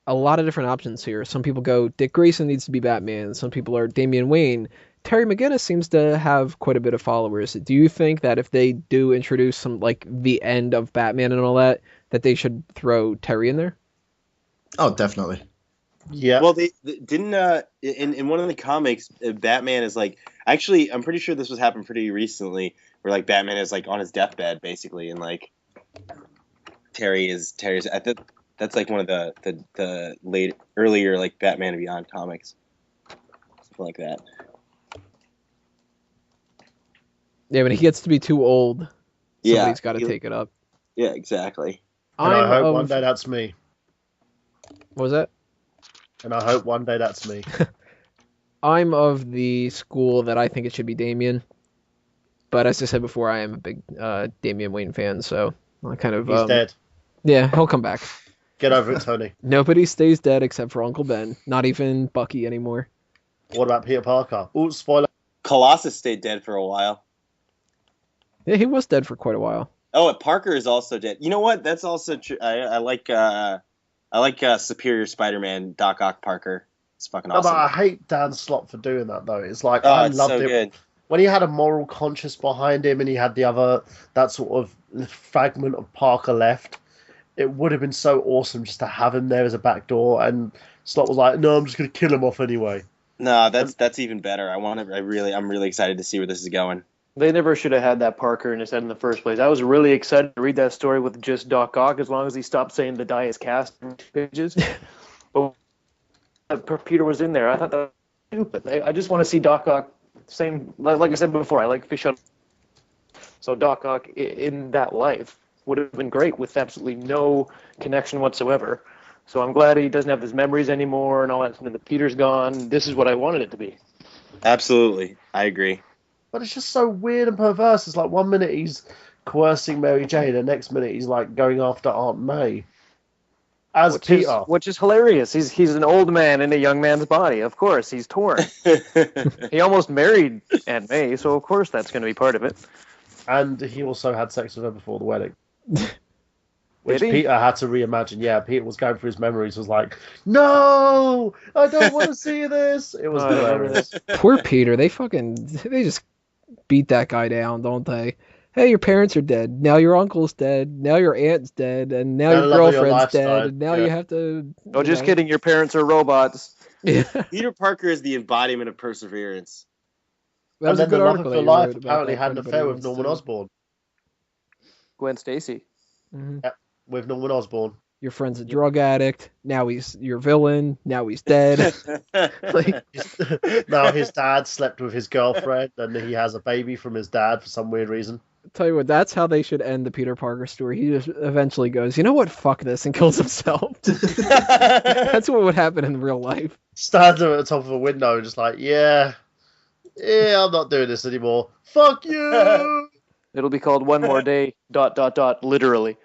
a lot of different options here. Some people go, Dick Grayson needs to be Batman. Some people are Damian Wayne. Terry McGinnis seems to have quite a bit of followers. Do you think that if they do introduce some, like, the end of Batman and all that, that they should throw Terry in there? Oh, definitely. Yeah. Well, they didn't in one of the comics, Batman is like, actually, I'm pretty sure this was happened pretty recently, where like Batman is like on his deathbed basically, and like Terry's. I think that's like one of the earlier like Batman and Beyond comics, something like that. Yeah, when he gets to be too old, somebody's got to take it up. Yeah, exactly. And I hope one day that's me. What was that? And I hope one day that's me. I'm of the school that I think it should be Damian. But as I said before, I am a big Damian Wayne fan, so I kind of... He's dead. Yeah, he'll come back. Get over it, Tony. Nobody stays dead except for Uncle Ben. Not even Bucky anymore. What about Peter Parker? Oh, spoiler. Colossus stayed dead for a while. Yeah, he was dead for quite a while. Oh, Parker is also dead. You know what? That's also true. I like Superior Spider-Man Doc Ock Parker. It's fucking awesome. No, but I hate Dan Slott for doing that, though. It's like, I loved him. Good. When he had a moral conscience behind him and he had that sort of fragment of Parker left, it would have been so awesome just to have him there as a backdoor. And Slott was like, no, I'm just going to kill him off anyway. No, that's even better. I'm really excited to see where this is going. They never should have had that Parker in his head in the first place. I was really excited to read that story with just Doc Ock, as long as he stopped saying the die is cast in pages. But Peter was in there. I thought that was stupid. I just want to see Doc Ock, same, like I said before, I like fish out. So Doc Ock in that life would have been great with absolutely no connection whatsoever. So I'm glad he doesn't have his memories anymore and all that. And the Peter's gone. This is what I wanted it to be. Absolutely. I agree. But it's just so weird and perverse. It's like 1 minute he's coercing Mary Jane, the next minute he's like going after Aunt May. Peter. Which is hilarious. He's an old man in a young man's body. Of course, he's torn. He almost married Aunt May, so of course that's going to be part of it. And he also had sex with her before the wedding. Which Peter had to reimagine. Yeah, Peter was going through his memories, was like, no, I don't want to see this. It was hilarious. Poor Peter. They just beat that guy down, don't they? Hey, your parents are dead. Now your uncle's dead. Now your aunt's dead. And now your girlfriend's dead. And now you have to... No, just kidding. Your parents are robots. Yeah. Peter Parker is the embodiment of perseverance. That was a good article. The life apparently had an affair with Norman Osborn. Gwen Stacy. Mm-hmm. Yep, with Norman Osborn. Your friend's a drug addict. Now he's your villain. Now he's dead. Now his dad slept with his girlfriend, and he has a baby from his dad for some weird reason. Tell you what, that's how they should end the Peter Parker story. He just eventually goes, you know what, fuck this, and kills himself. That's what would happen in real life. Stands at the top of a window and just like, yeah, I'm not doing this anymore. Fuck you! It'll be called One More Day, ... literally.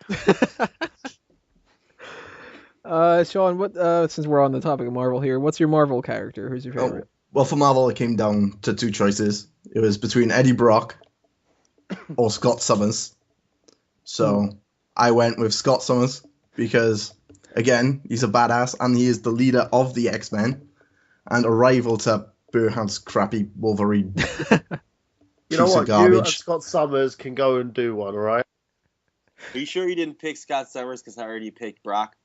Shaun, what? Since we're on the topic of Marvel here, what's your Marvel character? Who's your favorite? Well, for Marvel, it came down to two choices. It was between Eddie Brock or Scott Summers. So I went with Scott Summers because, again, he's a badass and he is the leader of the X-Men and a rival to Burhan's crappy Wolverine. You know what? You and Scott Summers can go and do one, all right? Are you sure you didn't pick Scott Summers because I already picked Brock?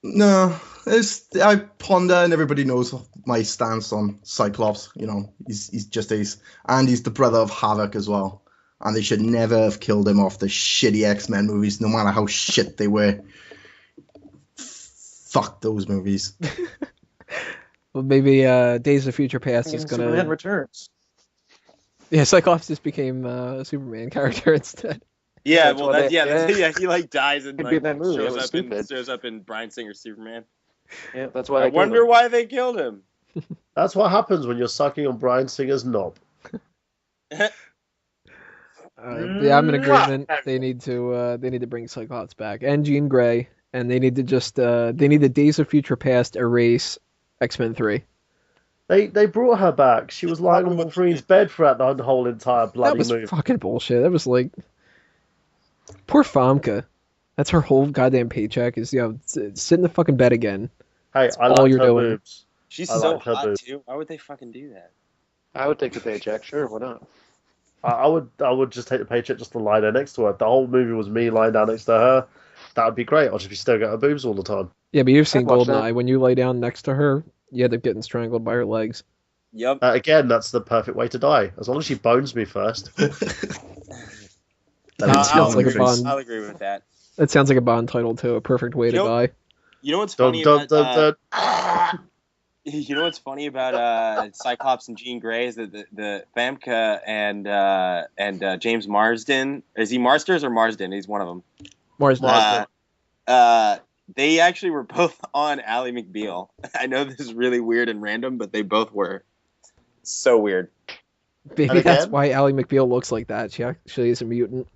No, I ponder, and everybody knows my stance on Cyclops. You know, he's just ace, and he's the brother of Havoc as well. And they should never have killed him off the shitty X-Men movies, no matter how shit they were. Fuck those movies. Well, maybe Days of Future Past is gonna. Superman Returns. Yeah, Cyclops just became a Superman character instead. Yeah, he like dies and like that movie. shows up in Bryan Singer's Superman. Yeah, that's why I wonder why they killed him. That's what happens when you're sucking on Bryan Singer's knob. Yeah, I'm in agreement. They need to bring Cyclops back and Jean Grey, and they need to just they need the Days of Future Past erase X-Men 3. They brought her back. She was lying on Wolverine's bed throughout the whole entire bloody That was movie. fucking bullshit. That was like, poor Famke. That's her whole goddamn paycheck is, sit in the fucking bed again. Hey, I all liked you're her doing. boobs. She's I so like her hot boobs. too. Why would they fucking do that? I would take the paycheck. Sure, why not? I would just take the paycheck just to lie there next to her. If the whole movie was me lying down next to her, that would be great. I'll just be staring at her boobs all the time. Yeah, but you've seen watch that. Goldeneye. When you lay down next to her, you end up getting strangled by her legs. Yep. Again, that's the perfect way to die. As long as she bones me first. Sounds like a Bond. I'll agree with that. That sounds like a Bond title too. A perfect way to die. You know what's Dun, funny dun, about dun, dun. you know what's funny about Cyclops and Jean Grey is that the Famke and James Marsden, is he Marsters or Marsden? He's one of them. Marsden. They actually were both on Ally McBeal. I know this is really weird and random, but they both were. So weird. Maybe that's why Ally McBeal looks like that. She actually is a mutant.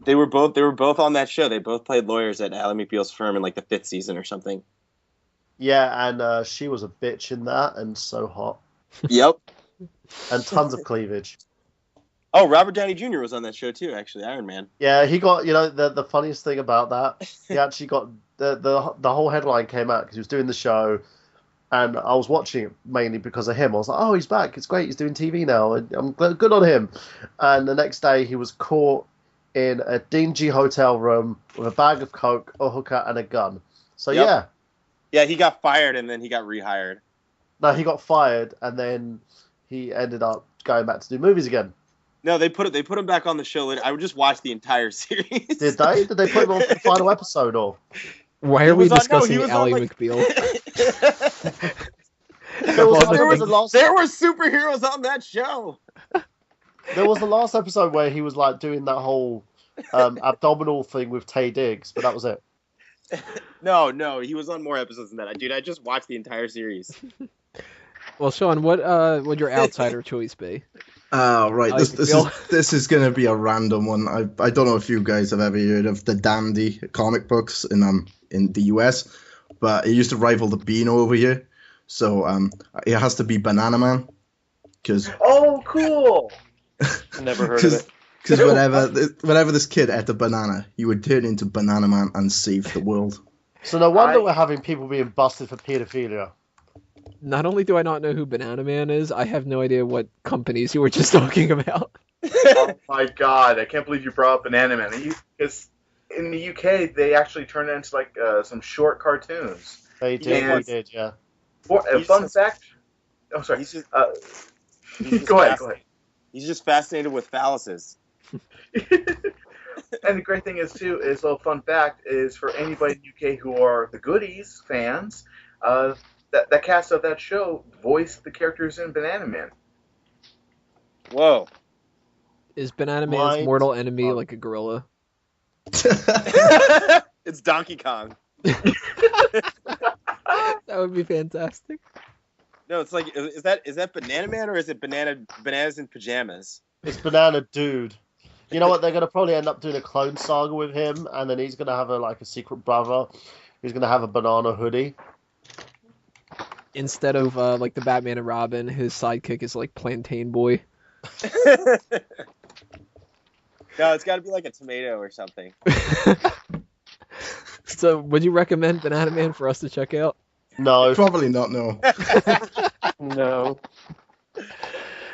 They were both on that show. They both played lawyers at Ally McBeal's firm in like the 5th season or something. Yeah, and she was a bitch in that, and so hot. Yep. And tons of cleavage. Oh, Robert Downey Jr. was on that show too, actually, Iron Man. Yeah, he got, the funniest thing about that, he actually got, the whole headline came out because he was doing the show, and I was watching it mainly because of him. I was like, oh, he's back, it's great, he's doing TV now, and I'm good on him. And the next day he was caught in a dingy hotel room with a bag of coke, a hooker, and a gun. So Yep. yeah. Yeah, he got fired and then he got rehired. No, he got fired, and then he ended up going back to do movies again. No, they put him back on the show later. I would just watch the entire series. Did they? Did they put him on the final episode, or? Why are we discussing Ally McBeal? There were superheroes on that show. There was the last episode where he was like doing that whole abdominal thing with Taye Diggs, but that was it. No, he was on more episodes than that. Dude, I just watched the entire series. Well, Shaun, what would your outsider choice be? Right. This is gonna be a random one. I don't know if you guys have ever heard of the Dandy comic books in the US, but it used to rival the Beano over here. So it has to be Banana Man, because Oh, cool! Never heard of it. because whenever this kid ate a banana, he would turn into Banana Man and save the world. So no wonder we're having people being busted for pedophilia. Not only do I not know who Banana Man is, I have no idea what companies you were just talking about. Oh my god, I can't believe you brought up Banana Man. Because in the UK, they actually turned it into like some short cartoons. They did, yeah. Fun fact. Oh, sorry. He's just Go ahead. He's just fascinated with phalluses. And the great thing is too is a little fun fact is for anybody in the UK who are the Goodies fans, that cast of that show voiced the characters in Banana Man. Whoa. Is Banana Man's mortal enemy like a gorilla? It's Donkey Kong. That would be fantastic. No, it's like is that Banana Man or is it bananas in pajamas? It's Banana Dude. You know what? They're going to probably end up doing a clone saga with him, and then he's going to have a secret brother. He's going to have a banana hoodie. Instead of like the Batman and Robin, his sidekick is like Plantain Boy. No, it's got to be like a tomato or something. So, would you recommend Banana Man for us to check out? No. Probably not, no. No.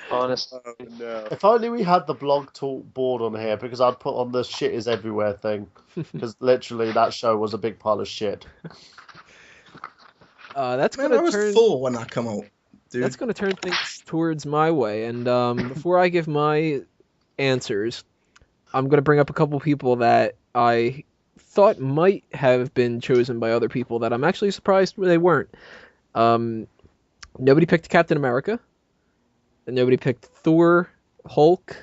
Honestly. Oh, no. If only we had the blog talk board on here, because I'd put on the shit is everywhere thing. Because literally that show was a big pile of shit. That's Man, gonna I was turn. 4 when that came out, dude. That's gonna turn things towards my way. And before I give my answers, I'm gonna bring up a couple people that I thought might have been chosen by other people that I'm actually surprised they weren't. Nobody picked Captain America. And nobody picked Thor, Hulk.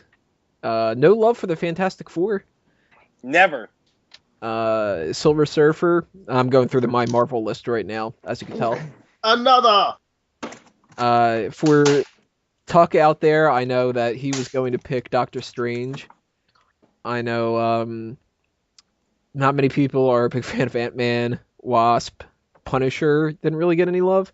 No love for the Fantastic Four. Never. Silver Surfer. I'm going through my Marvel list right now, as you can tell. Another! For Tuck out there, I know that he was going to pick Doctor Strange. I know not many people are a big fan of Ant-Man, Wasp, Punisher. Didn't really get any love.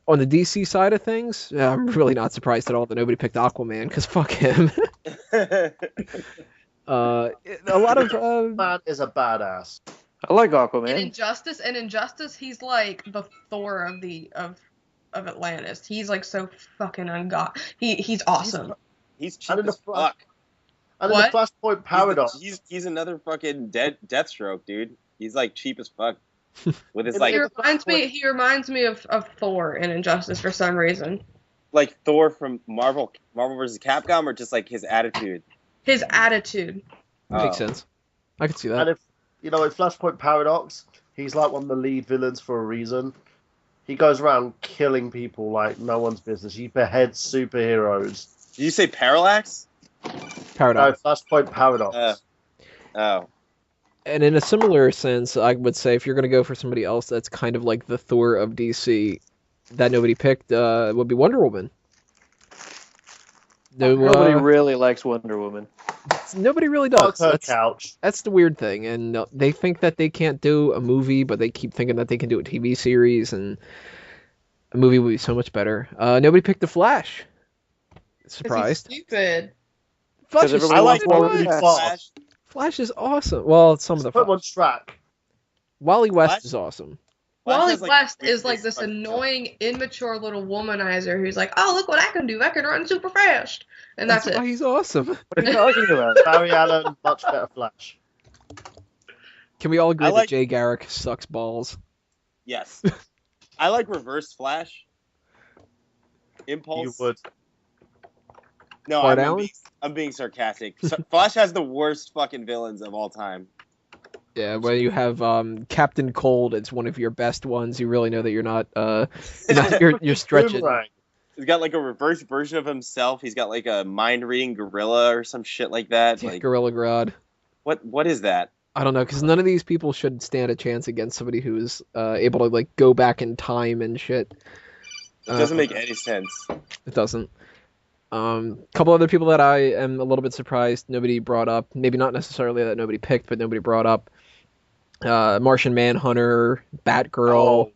On the DC side of things, I'm really not surprised at all that nobody picked Aquaman, because fuck him. A lot of Man is a badass. I like In Aquaman. Injustice, he's like the Thor of Atlantis. He's like so fucking he's awesome. He's cheap And in as the fuck. And in the Flashpoint paradox, He's another fucking Deathstroke, dude. He's like cheap as fuck. With his He reminds me of Thor in Injustice for some reason. like Thor from Marvel vs. Capcom, or just like his attitude. His attitude. makes sense. I can see that. and if in Flashpoint paradox, he's like one of the lead villains for a reason. He goes around killing people like no one's business. He beheads superheroes. Did you say Parallax? Paradox. No, Flashpoint paradox. Oh. And in a similar sense, I would say if you're going to go for somebody else that's kind of like the Thor of DC that nobody picked, would be Wonder Woman. Nobody really likes Wonder Woman. Nobody really does. Fuck her couch. That's the weird thing. And they think that they can't do a movie, but they keep thinking that they can do a TV series, and a movie would be so much better. Nobody picked The Flash. Surprised. He's stupid. Flash is I like Flash. Flash is awesome. Well, some of the Put him on track. Wally West Flash? is awesome. Wally Flash has, West weird is like things this annoying, immature little womanizer who's like, oh, look what I can do. I can run super fast. And that's why it. he's awesome. What are you talking about? Barry Allen, much better Flash. Can we all agree I like- that Jay Garrick sucks balls? Yes. I like Reverse Flash. Impulse. You would. No, Bart I'm Allen? being sarcastic. Flash has the worst fucking villains of all time. Yeah, when you have Captain Cold, it's one of your best ones. You really know that you're not you're stretching. Boomerang. He's got like a reverse version of himself. He's got like a mind reading gorilla or some shit like that. Yeah, Like, Gorilla Grodd. what is that? I don't know, because none of these people should stand a chance against somebody who's able to like go back in time and shit. It doesn't make any sense. It doesn't. Couple other people that I am a little bit surprised nobody brought up. Maybe not necessarily that nobody picked, but nobody brought up. Martian Manhunter, Batgirl,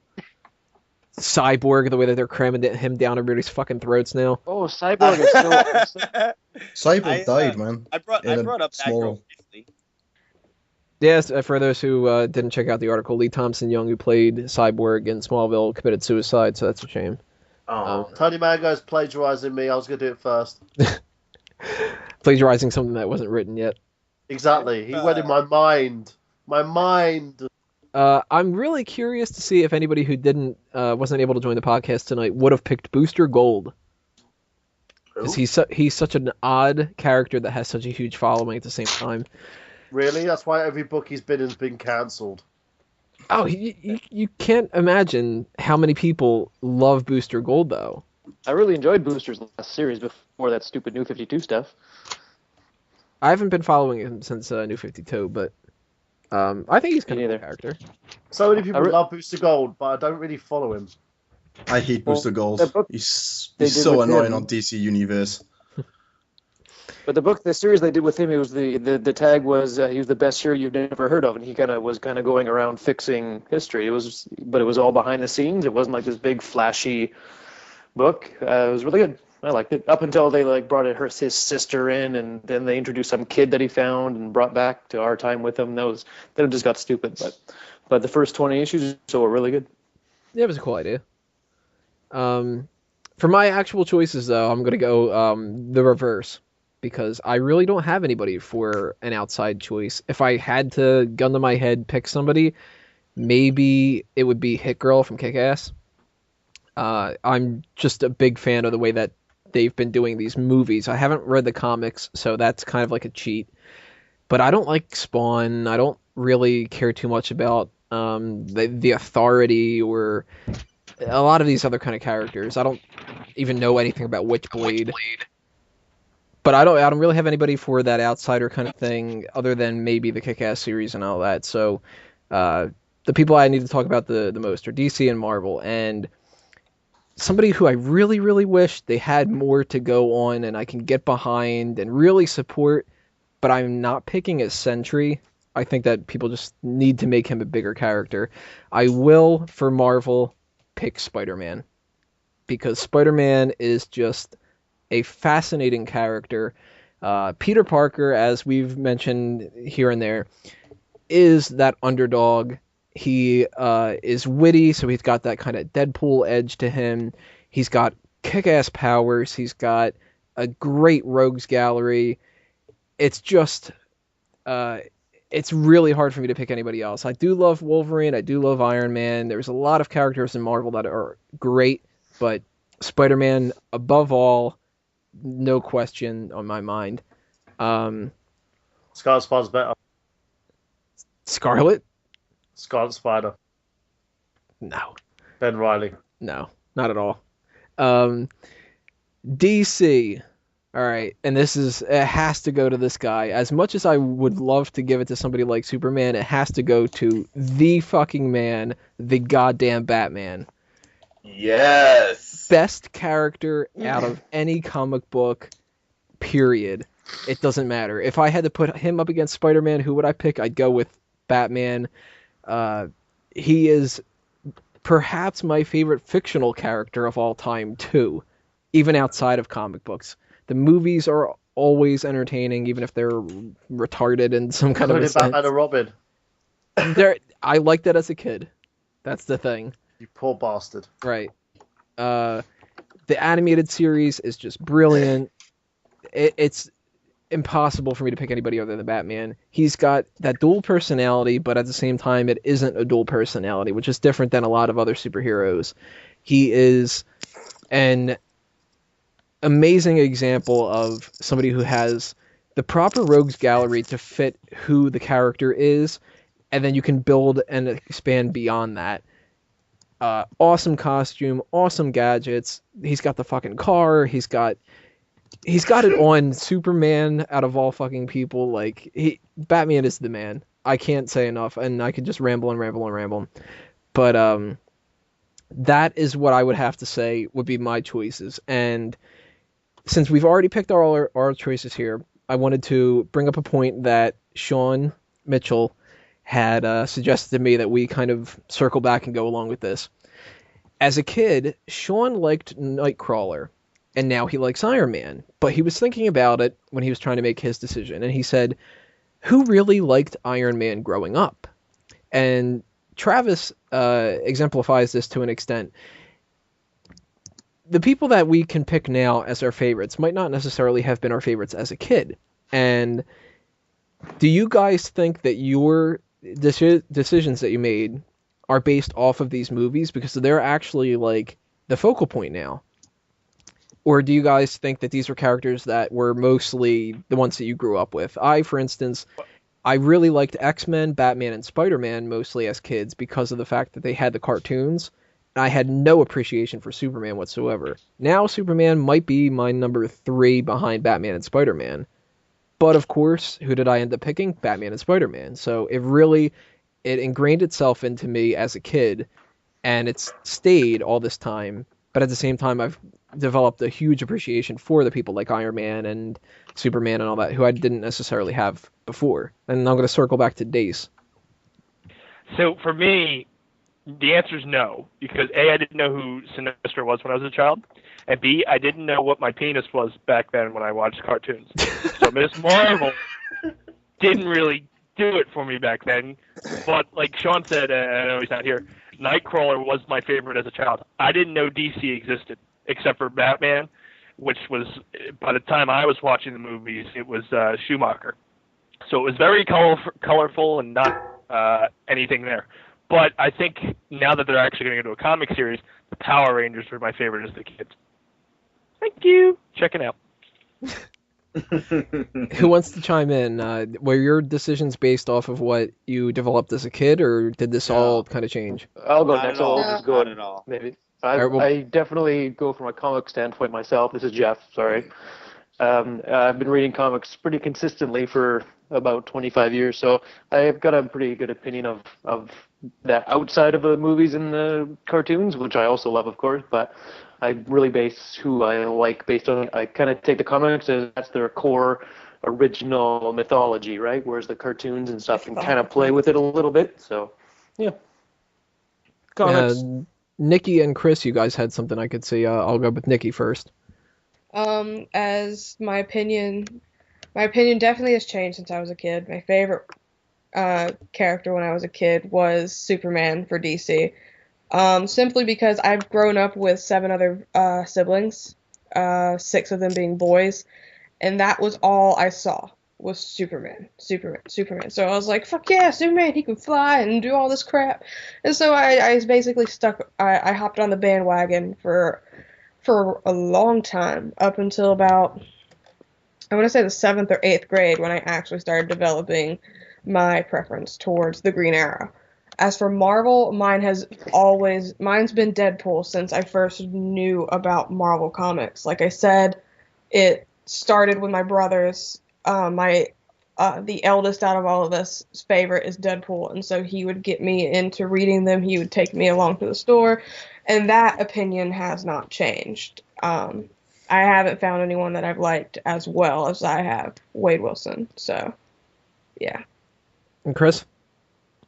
Cyborg. The way that they're cramming him down everybody's fucking throats now. Oh, Cyborg is so... Cyborg died, man. I brought up small- Batgirl briefly. Yes, for those who didn't check out the article, Lee Thompson Young, who played Cyborg in Smallville, committed suicide, so that's a shame. Oh, Tony Mango's plagiarizing me. I was going to do it first. Plagiarizing something that wasn't written yet. Exactly. He went in my mind. My mind. I'm really curious to see if anybody who wasn't able to join the podcast tonight would have picked Booster Gold. Because he's such an odd character that has such a huge following at the same time. Really? That's why every book he's been in has been cancelled. Oh, you can't imagine how many people love Booster Gold, though. I really enjoyed Booster's last series before that stupid New 52 stuff. I haven't been following him since New 52, but I think he's kind of a cool character. So many people love Booster Gold, but I don't really follow him. I hate Booster Gold. He's so annoying on DC Universe. But the series they did with him, it was the tag was he was the best hero you've never heard of, and he was going around fixing history. But it was all behind the scenes. It wasn't like this big flashy book. It was really good. I liked it up until they brought his sister in, and then they introduced some kid that he found and brought back to our time with him. Then it just got stupid. But the first 20 issues were really good. Yeah, it was a cool idea. For my actual choices, though, I'm gonna go the reverse. Because I really don't have anybody for an outside choice. If I had to, gun to my head, pick somebody, maybe it would be Hit Girl from Kick-Ass. I'm just a big fan of the way that they've been doing these movies. I haven't read the comics, so that's kind of like a cheat. But I don't like Spawn. I don't really care too much about the Authority or a lot of these other kind of characters. I don't even know anything about Witchblade. But I don't really have anybody for that outsider kind of thing, other than maybe the Kick-Ass series and all that. So the people I need to talk about the most are DC and Marvel. And somebody who I really, really wish they had more to go on and I can get behind and really support, but I'm not picking is Sentry. I think that people just need to make him a bigger character. I will, for Marvel, pick Spider-Man. because Spider-Man is just a fascinating character. Peter Parker, as we've mentioned here and there, is that underdog. He is witty, so he's got that kind of Deadpool edge to him. He's got kick-ass powers. He's got a great rogues gallery. It's just, it's really hard for me to pick anybody else. I do love Wolverine. I do love Iron Man. There's a lot of characters in Marvel that are great, but Spider-Man, above all, no question on my mind. Scarlet Spider's better. Scarlet? Scarlet Spider. No. Ben Reilly. No, not at all. DC. All right, and it has to go to this guy. As much as I would love to give it to somebody like Superman, it has to go to the fucking man, the goddamn Batman. Yes. Best character out of any comic book, period. It doesn't matter. If I had to put him up against Spider-Man, who would I pick? I'd go with Batman. He is perhaps my favorite fictional character of all time, too, even outside of comic books. The movies are always entertaining, even if they're retarded in some kind of a sense. Batman and Robin. I liked that as a kid. That's the thing. You poor bastard. Right. The animated series is just brilliant. It's impossible for me to pick anybody other than Batman. He's got that dual personality, but at the same time, it isn't a dual personality, which is different than a lot of other superheroes. He is an amazing example of somebody who has the proper rogues gallery to fit who the character is, and then you can build and expand beyond that. Awesome costume, awesome gadgets. He's got the fucking car. He's got it on Superman out of all fucking people. Batman is the man. I can't say enough, and I could just ramble and ramble and ramble. But that is what I would have to say would be my choices. And since we've already picked our choices here, I wanted to bring up a point that Shaun Mitchell had suggested to me that we kind of circle back and go along with this. As a kid, Shaun liked Nightcrawler, and now he likes Iron Man. But he was thinking about it when he was trying to make his decision, and he said, who really liked Iron Man growing up? And Travis exemplifies this to an extent. The people that we can pick now as our favorites might not necessarily have been our favorites as a kid. And do you guys think that your decisions that you made are based off of these movies because they're actually like the focal point now? Or do you guys think that these were characters that were mostly the ones that you grew up with? For instance, I really liked X-Men, Batman, and Spider-Man mostly as kids because of the fact that they had the cartoons. I had no appreciation for Superman whatsoever. Now Superman might be my number 3 behind Batman and Spider-Man. But of course, who did I end up picking? Batman and Spider-Man. So it ingrained itself into me as a kid, and it's stayed all this time. But at the same time, I've developed a huge appreciation for the people like Iron Man and Superman and all that, who I didn't necessarily have before. And I'm going to circle back to Dace. So for me, the answer is no, because A, I didn't know who Sinestro was when I was a child, and B, I didn't know what my penis was back then when I watched cartoons. So Miss Marvel didn't really do it for me back then. But like Shaun said, I know he's not here, Nightcrawler was my favorite as a child. I didn't know DC existed, except for Batman, which was, by the time I was watching the movies, it was Schumacher. So it was very colorful and not anything there. But I think now that they're actually going to go to a comic series, the Power Rangers were my favorite as a kid. Thank you. Check it out. Who wants to chime in? Were your decisions based off of what you developed as a kid, or did this all kind of change? I'll go Not next. at all. I'll just go Not at all. maybe. right, well- I definitely go from a comic standpoint myself. This is Jeff. Sorry. I've been reading comics pretty consistently for about 25 years, so I've got a pretty good opinion of that outside of the movies and the cartoons, which I also love, of course, but I really base who I like based on, I kind of take the comics as that's their core original mythology, right? Whereas the cartoons and stuff can kind of play with it a little bit, so, yeah. Comics. Nikki and Chris, you guys had something I could see. I'll go with Nikki first. As my opinion definitely has changed since I was a kid. My favorite character when I was a kid was Superman for DC. Simply because I've grown up with 7 other siblings, 6 of them being boys, and that was all I saw was Superman. So I was like, fuck yeah, Superman, he can fly and do all this crap. And so I was basically I hopped on the bandwagon for a long time, up until about, I want to say the 7th or 8th grade, when I actually started developing my preference towards the Green Arrow. As for Marvel, mine's been Deadpool since I first knew about Marvel comics. Like I said, it started with my brothers. The eldest out of all of us favorite is Deadpool, and so he would get me into reading them. He would take me along to the store, and that opinion has not changed. I haven't found anyone that I've liked as well as I have Wade Wilson. So, yeah. And Chris?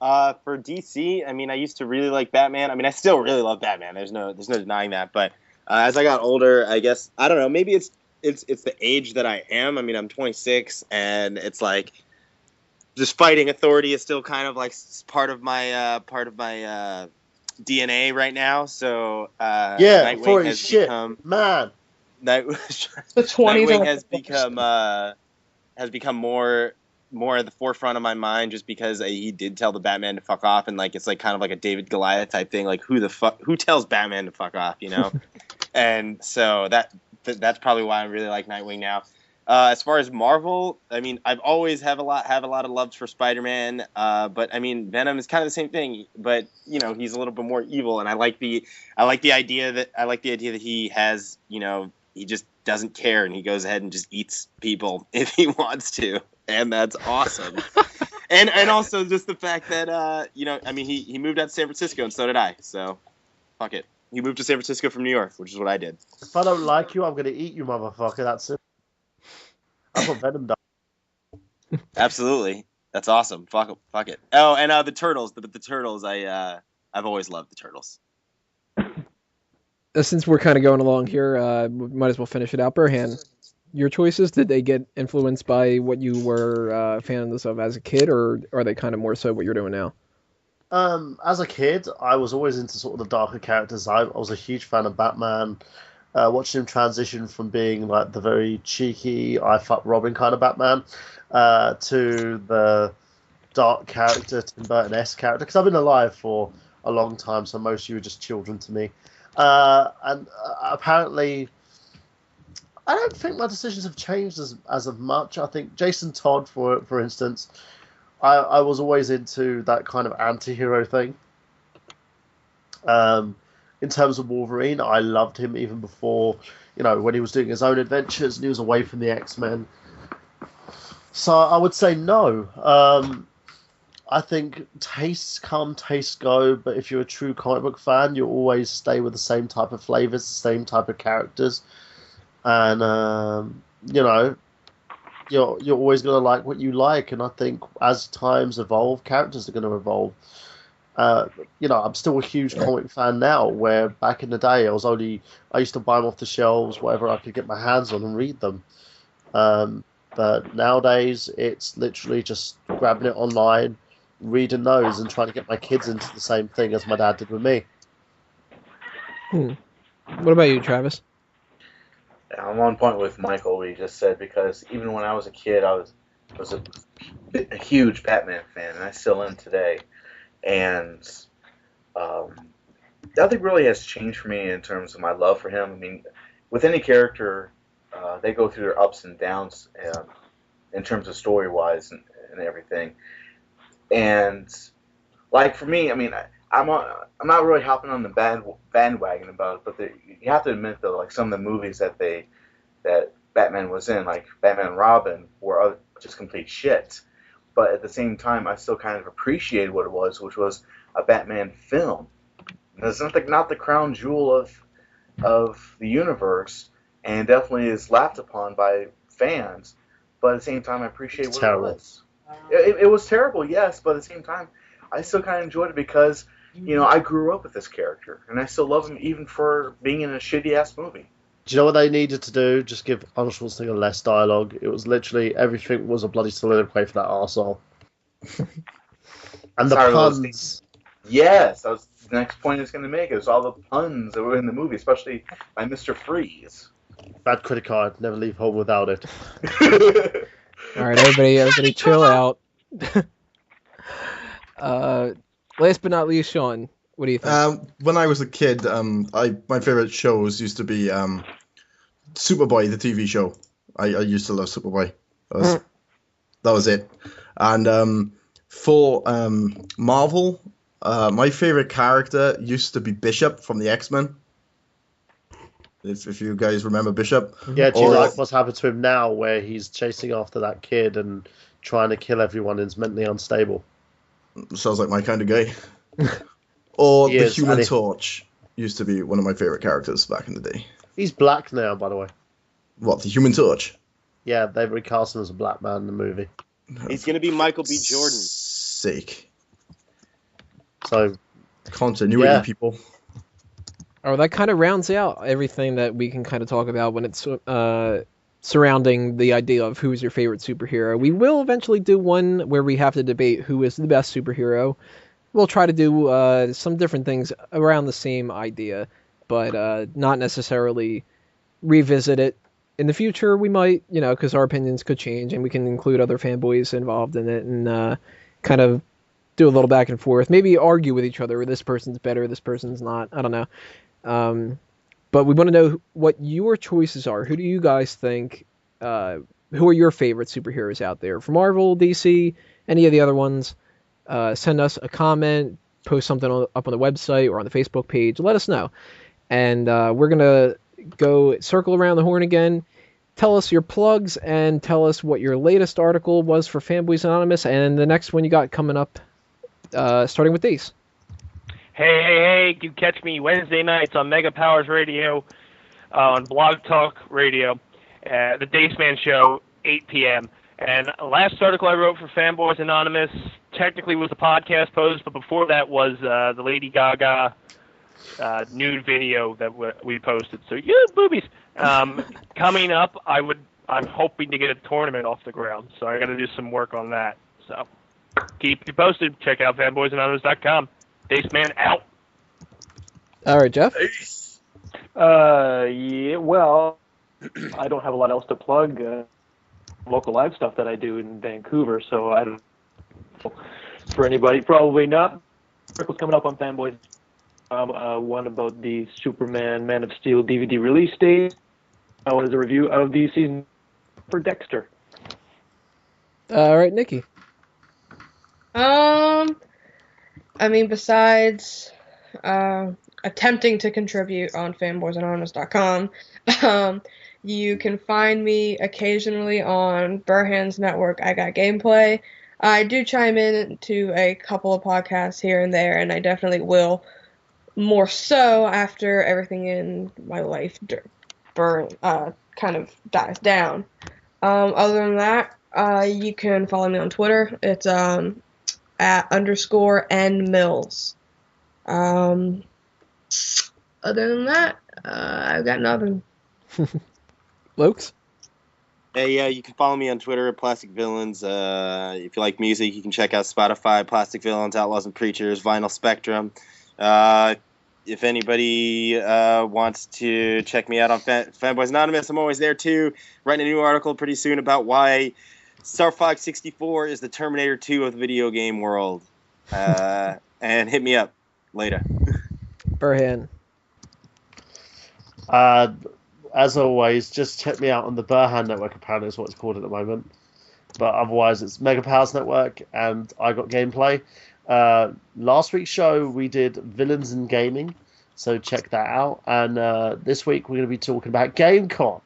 For DC, I mean, I used to really like Batman. I mean, I still really love Batman. There's no denying that. But as I got older, I guess, I don't know, maybe it's the age that I am. I mean, I'm 26, and it's like just fighting authority is still kind of like part of my DNA right now. So Nightwing has become man. The 20s Nightwing has become more at the forefront of my mind, just because he did tell the Batman to fuck off, and like it's like kind of like a David Goliath type thing. Like who tells Batman to fuck off, you know? And so that's probably why I really like Nightwing now. As far as Marvel, I mean, I've always have a lot of loves for Spider-Man, but I mean, Venom is kind of the same thing, but you know, he's a little bit more evil, and I like the idea that he has, you know, he just doesn't care, and he goes ahead and just eats people if he wants to, and that's awesome. and also just the fact that you know, I mean, he moved out to San Francisco, and so did I, so fuck it. He moved to San Francisco from New York, which is what I did. If I don't like you, I'm going to eat you, motherfucker. That's it. That's what Venom does. Absolutely. That's awesome. Fuck it. Oh, and the Turtles. The Turtles, I've always loved the Turtles. Since we're kind of going along here, we might as well finish it out. Burhan, your choices, did they get influenced by what you were fans of as a kid, or are they kind of more so what you're doing now? As a kid, I was always into sort of the darker characters. I was a huge fan of Batman. Watching him transition from being like the very cheeky, I fuck Robin kind of Batman, to the dark character, Tim Burton-esque character. Because I've been alive for a long time, so most of you are just children to me. And apparently, I don't think my decisions have changed as of much. I think Jason Todd, for instance, I was always into that kind of anti-hero thing. In terms of Wolverine, I loved him even before, you know, when he was doing his own adventures and he was away from the X-Men. So I would say no. I think tastes come, tastes go, but if you're a true comic book fan, you'll always stay with the same type of flavors, the same type of characters. And, you know, you're always going to like what you like, and I think as times evolve, characters are going to evolve. You know, I'm still a huge comic fan now, where back in the day I used to buy them off the shelves, whatever I could get my hands on, and read them. But nowadays, it's literally just grabbing it online, reading those, and trying to get my kids into the same thing as my dad did with me. What about you, Travis? I'm on point with Michael, what he just said, because even when I was a kid, I was a huge Batman fan, and I still am today. And nothing really has changed for me in terms of my love for him. I mean, with any character, they go through their ups and downs in terms of story-wise and everything. And like for me, I mean, I'm not really hopping on the bandwagon about it, but you have to admit though, like some of the movies that Batman was in, like Batman and Robin, were just complete shit. But at the same time, I still kind of appreciated what it was, which was a Batman film. And it's not the crown jewel of the universe, and definitely is laughed upon by fans. But at the same time, I appreciate what it was. It was terrible, yes, but at the same time, I still kind of enjoyed it because I grew up with this character, and I still love him even for being in a shitty-ass movie. Do you know what they needed to do? Just give Arnold Schwarzenegger less dialogue. It was literally everything was a bloody soliloquy for that arsehole. And the puns. Yes, that was the next point I was going to make. It was all the puns that were in the movie, especially by Mr. Freeze. Bad credit card. Never leave home without it. All right, everybody chill out. Last but not least, Shaun, what do you think? When I was a kid, my favorite shows used to be Superboy, the TV show. I used to love Superboy. That was it. And for Marvel, my favorite character used to be Bishop from the X-Men. If you guys remember Bishop. Yeah, do you like what's happened to him now, where he's chasing after that kid and trying to kill everyone and is mentally unstable? Sounds like my kind of guy. Or the Human Torch used to be one of my favorite characters back in the day. He's black now, by the way. What, the Human Torch? Yeah, they've recast him as a black man in the movie. He's going to be Michael B. Jordan. Sake. So, continuity, people. Oh, that kind of rounds out everything that we can kind of talk about when it's surrounding the idea of who's your favorite superhero. We will eventually do one where we have to debate who is the best superhero. We'll try to do some different things around the same idea, but not necessarily revisit it. In the future, we might, because our opinions could change, and we can include other fanboys involved in it and kind of do a little back and forth. Maybe argue with each other. This person's better, this person's not. I don't know. But we want to know what your choices are. Who do you guys think, who are your favorite superheroes out there? For Marvel, DC, any of the other ones, send us a comment, post something up on the website or on the Facebook page. Let us know. And we're going to go circle around the horn again. Tell us your plugs and tell us what your latest article was for Fanboys Anonymous and the next one you got coming up, starting with Dace. Hey, you catch me Wednesday nights on Mega Powers Radio, on Blog Talk Radio, the Dace Man Show, 8 p.m. And last article I wrote for Fanboys Anonymous technically was a podcast post, but before that was the Lady Gaga nude video that we posted. So, yeah, boobies. Coming up, I'm hoping to get a tournament off the ground, so I got to do some work on that. So, keep you posted. Check out fanboysanonymous.com. Dace Man out. All right, Jeff. Yeah. Well, I don't have a lot else to plug. Local live stuff that I do in Vancouver, so I don't. For anybody, probably not. Article's coming up on Fanboys. One about the Superman Man of Steel DVD release date. Was a review of the season for Dexter. All right, Nikki. Besides attempting to contribute on fanboysanonymous.com, you can find me occasionally on Burhan's network, I Got Gameplay. I do chime in to a couple of podcasts here and there, and I definitely will more so after everything in my life kind of dies down. Other than that, you can follow me on Twitter. It's at _NMills. Other than that, I've got nothing. Locs? Hey, you can follow me on Twitter at Plastic Villains. If you like music, you can check out Spotify, Plastic Villains, Outlaws and Preachers, Vinyl Spectrum. If anybody wants to check me out on Fanboys Anonymous, I'm always there too. Writing a new article pretty soon about why Star Fox 64 is the Terminator 2 of the video game world. And hit me up later. Burhan. As always, just check me out on the Burhan Network, apparently is what it's called at the moment. But otherwise, it's Mega Powers Network, and I Got Gameplay. Last week's show, we did Villains in Gaming, so check that out. And this week, we're going to be talking about GameCon.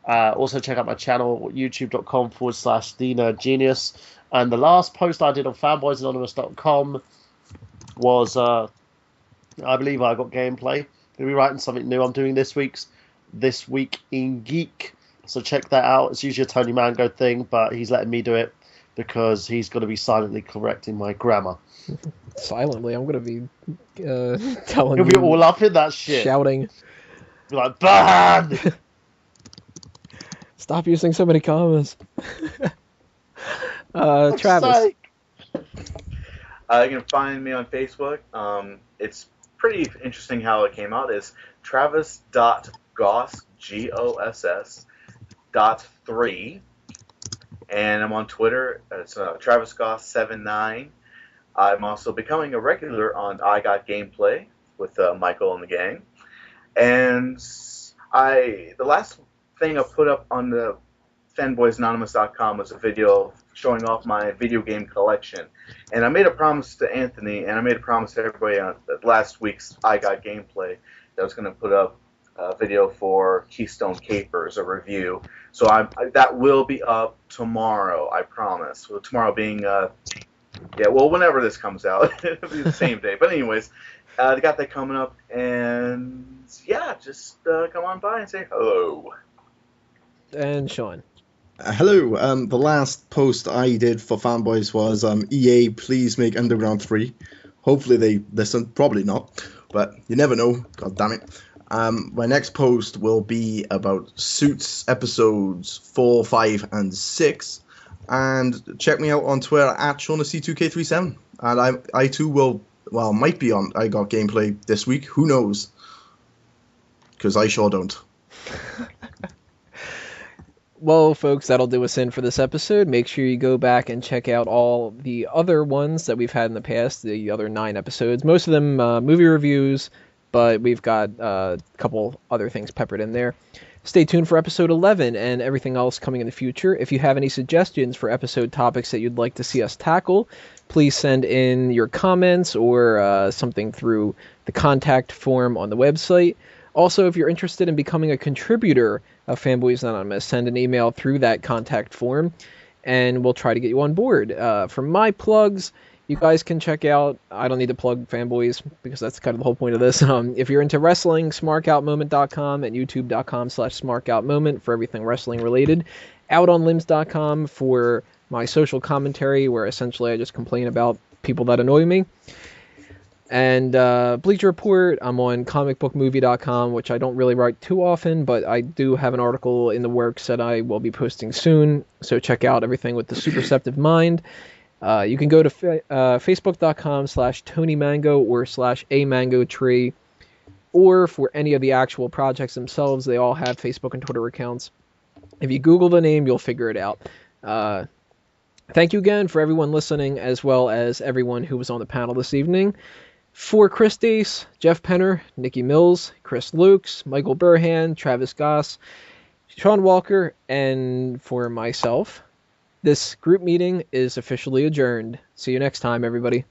Also, check out my channel, youtube.com/TheNerdGenius. And the last post I did on fanboysanonymous.com was, I believe I Got Gameplay. Going to be writing something new I'm doing this week in Geek. So check that out. It's usually a Tony Mango thing, but he's letting me do it because he's going to be silently correcting my grammar. Silently, I'm going to be telling He'll you. be all up in that shit. Shouting. Be like, Burhan! Stop using so many commas. Travis. You can find me on Facebook. It's pretty interesting how it came out. It's Travis.Goss, Goss, .3. And I'm on Twitter. It's TravisGoss79. I'm also becoming a regular on I Got Gameplay with Michael and the gang. And the last thing I put up on the fanboysanonymous.com was a video showing off my video game collection. And I made a promise to Anthony, and I made a promise to everybody on last week's I Got Gameplay that I was going to put up a video for Keystone Capers, a review. So that will be up tomorrow, I promise. Well, tomorrow being, whenever this comes out. It'll be the same day. But anyways, they got that coming up, and just come on by and say hello. And Shaun. Hello. The last post I did for Fanboys was EA, please make Underground 3. Hopefully they listen. Probably not, but you never know. God damn it. My next post will be about Suits episodes 4, 5, and 6. And check me out on Twitter at ShaunC2K37. And I too might be on I Got Gameplay this week. Who knows? Because I sure don't. Well, folks, that'll do us in for this episode. Make sure you go back and check out all the other ones that we've had in the past, the other 9 episodes. Most of them movie reviews, but we've got a couple other things peppered in there. Stay tuned for episode 11 and everything else coming in the future. If you have any suggestions for episode topics that you'd like to see us tackle, please send in your comments or something through the contact form on the website. Also, if you're interested in becoming a contributor of Fanboys Anonymous, send an email through that contact form, and we'll try to get you on board. For my plugs, you guys can check out, I don't need to plug Fanboys, because that's kind of the whole point of this. If you're into wrestling, smarkoutmoment.com and youtube.com/smarkoutmoment for everything wrestling related. Outonlimbs.com for my social commentary, where essentially I just complain about people that annoy me. And Bleacher Report, I'm on comicbookmovie.com, which I don't really write too often, but I do have an article in the works that I will be posting soon, so check out everything with the Superceptive Mind. You can go to facebook.com/TonyMango or /amangotree, or for any of the actual projects themselves, they all have Facebook and Twitter accounts. If you Google the name, you'll figure it out. Thank you again for everyone listening, as well as everyone who was on the panel this evening. For Chris Dace, Jeff Penner, Nikki Mills, Chris Locs, Michael Burhan, Travis Goss, Shaun Walker, and for myself, this group meeting is officially adjourned. See you next time, everybody.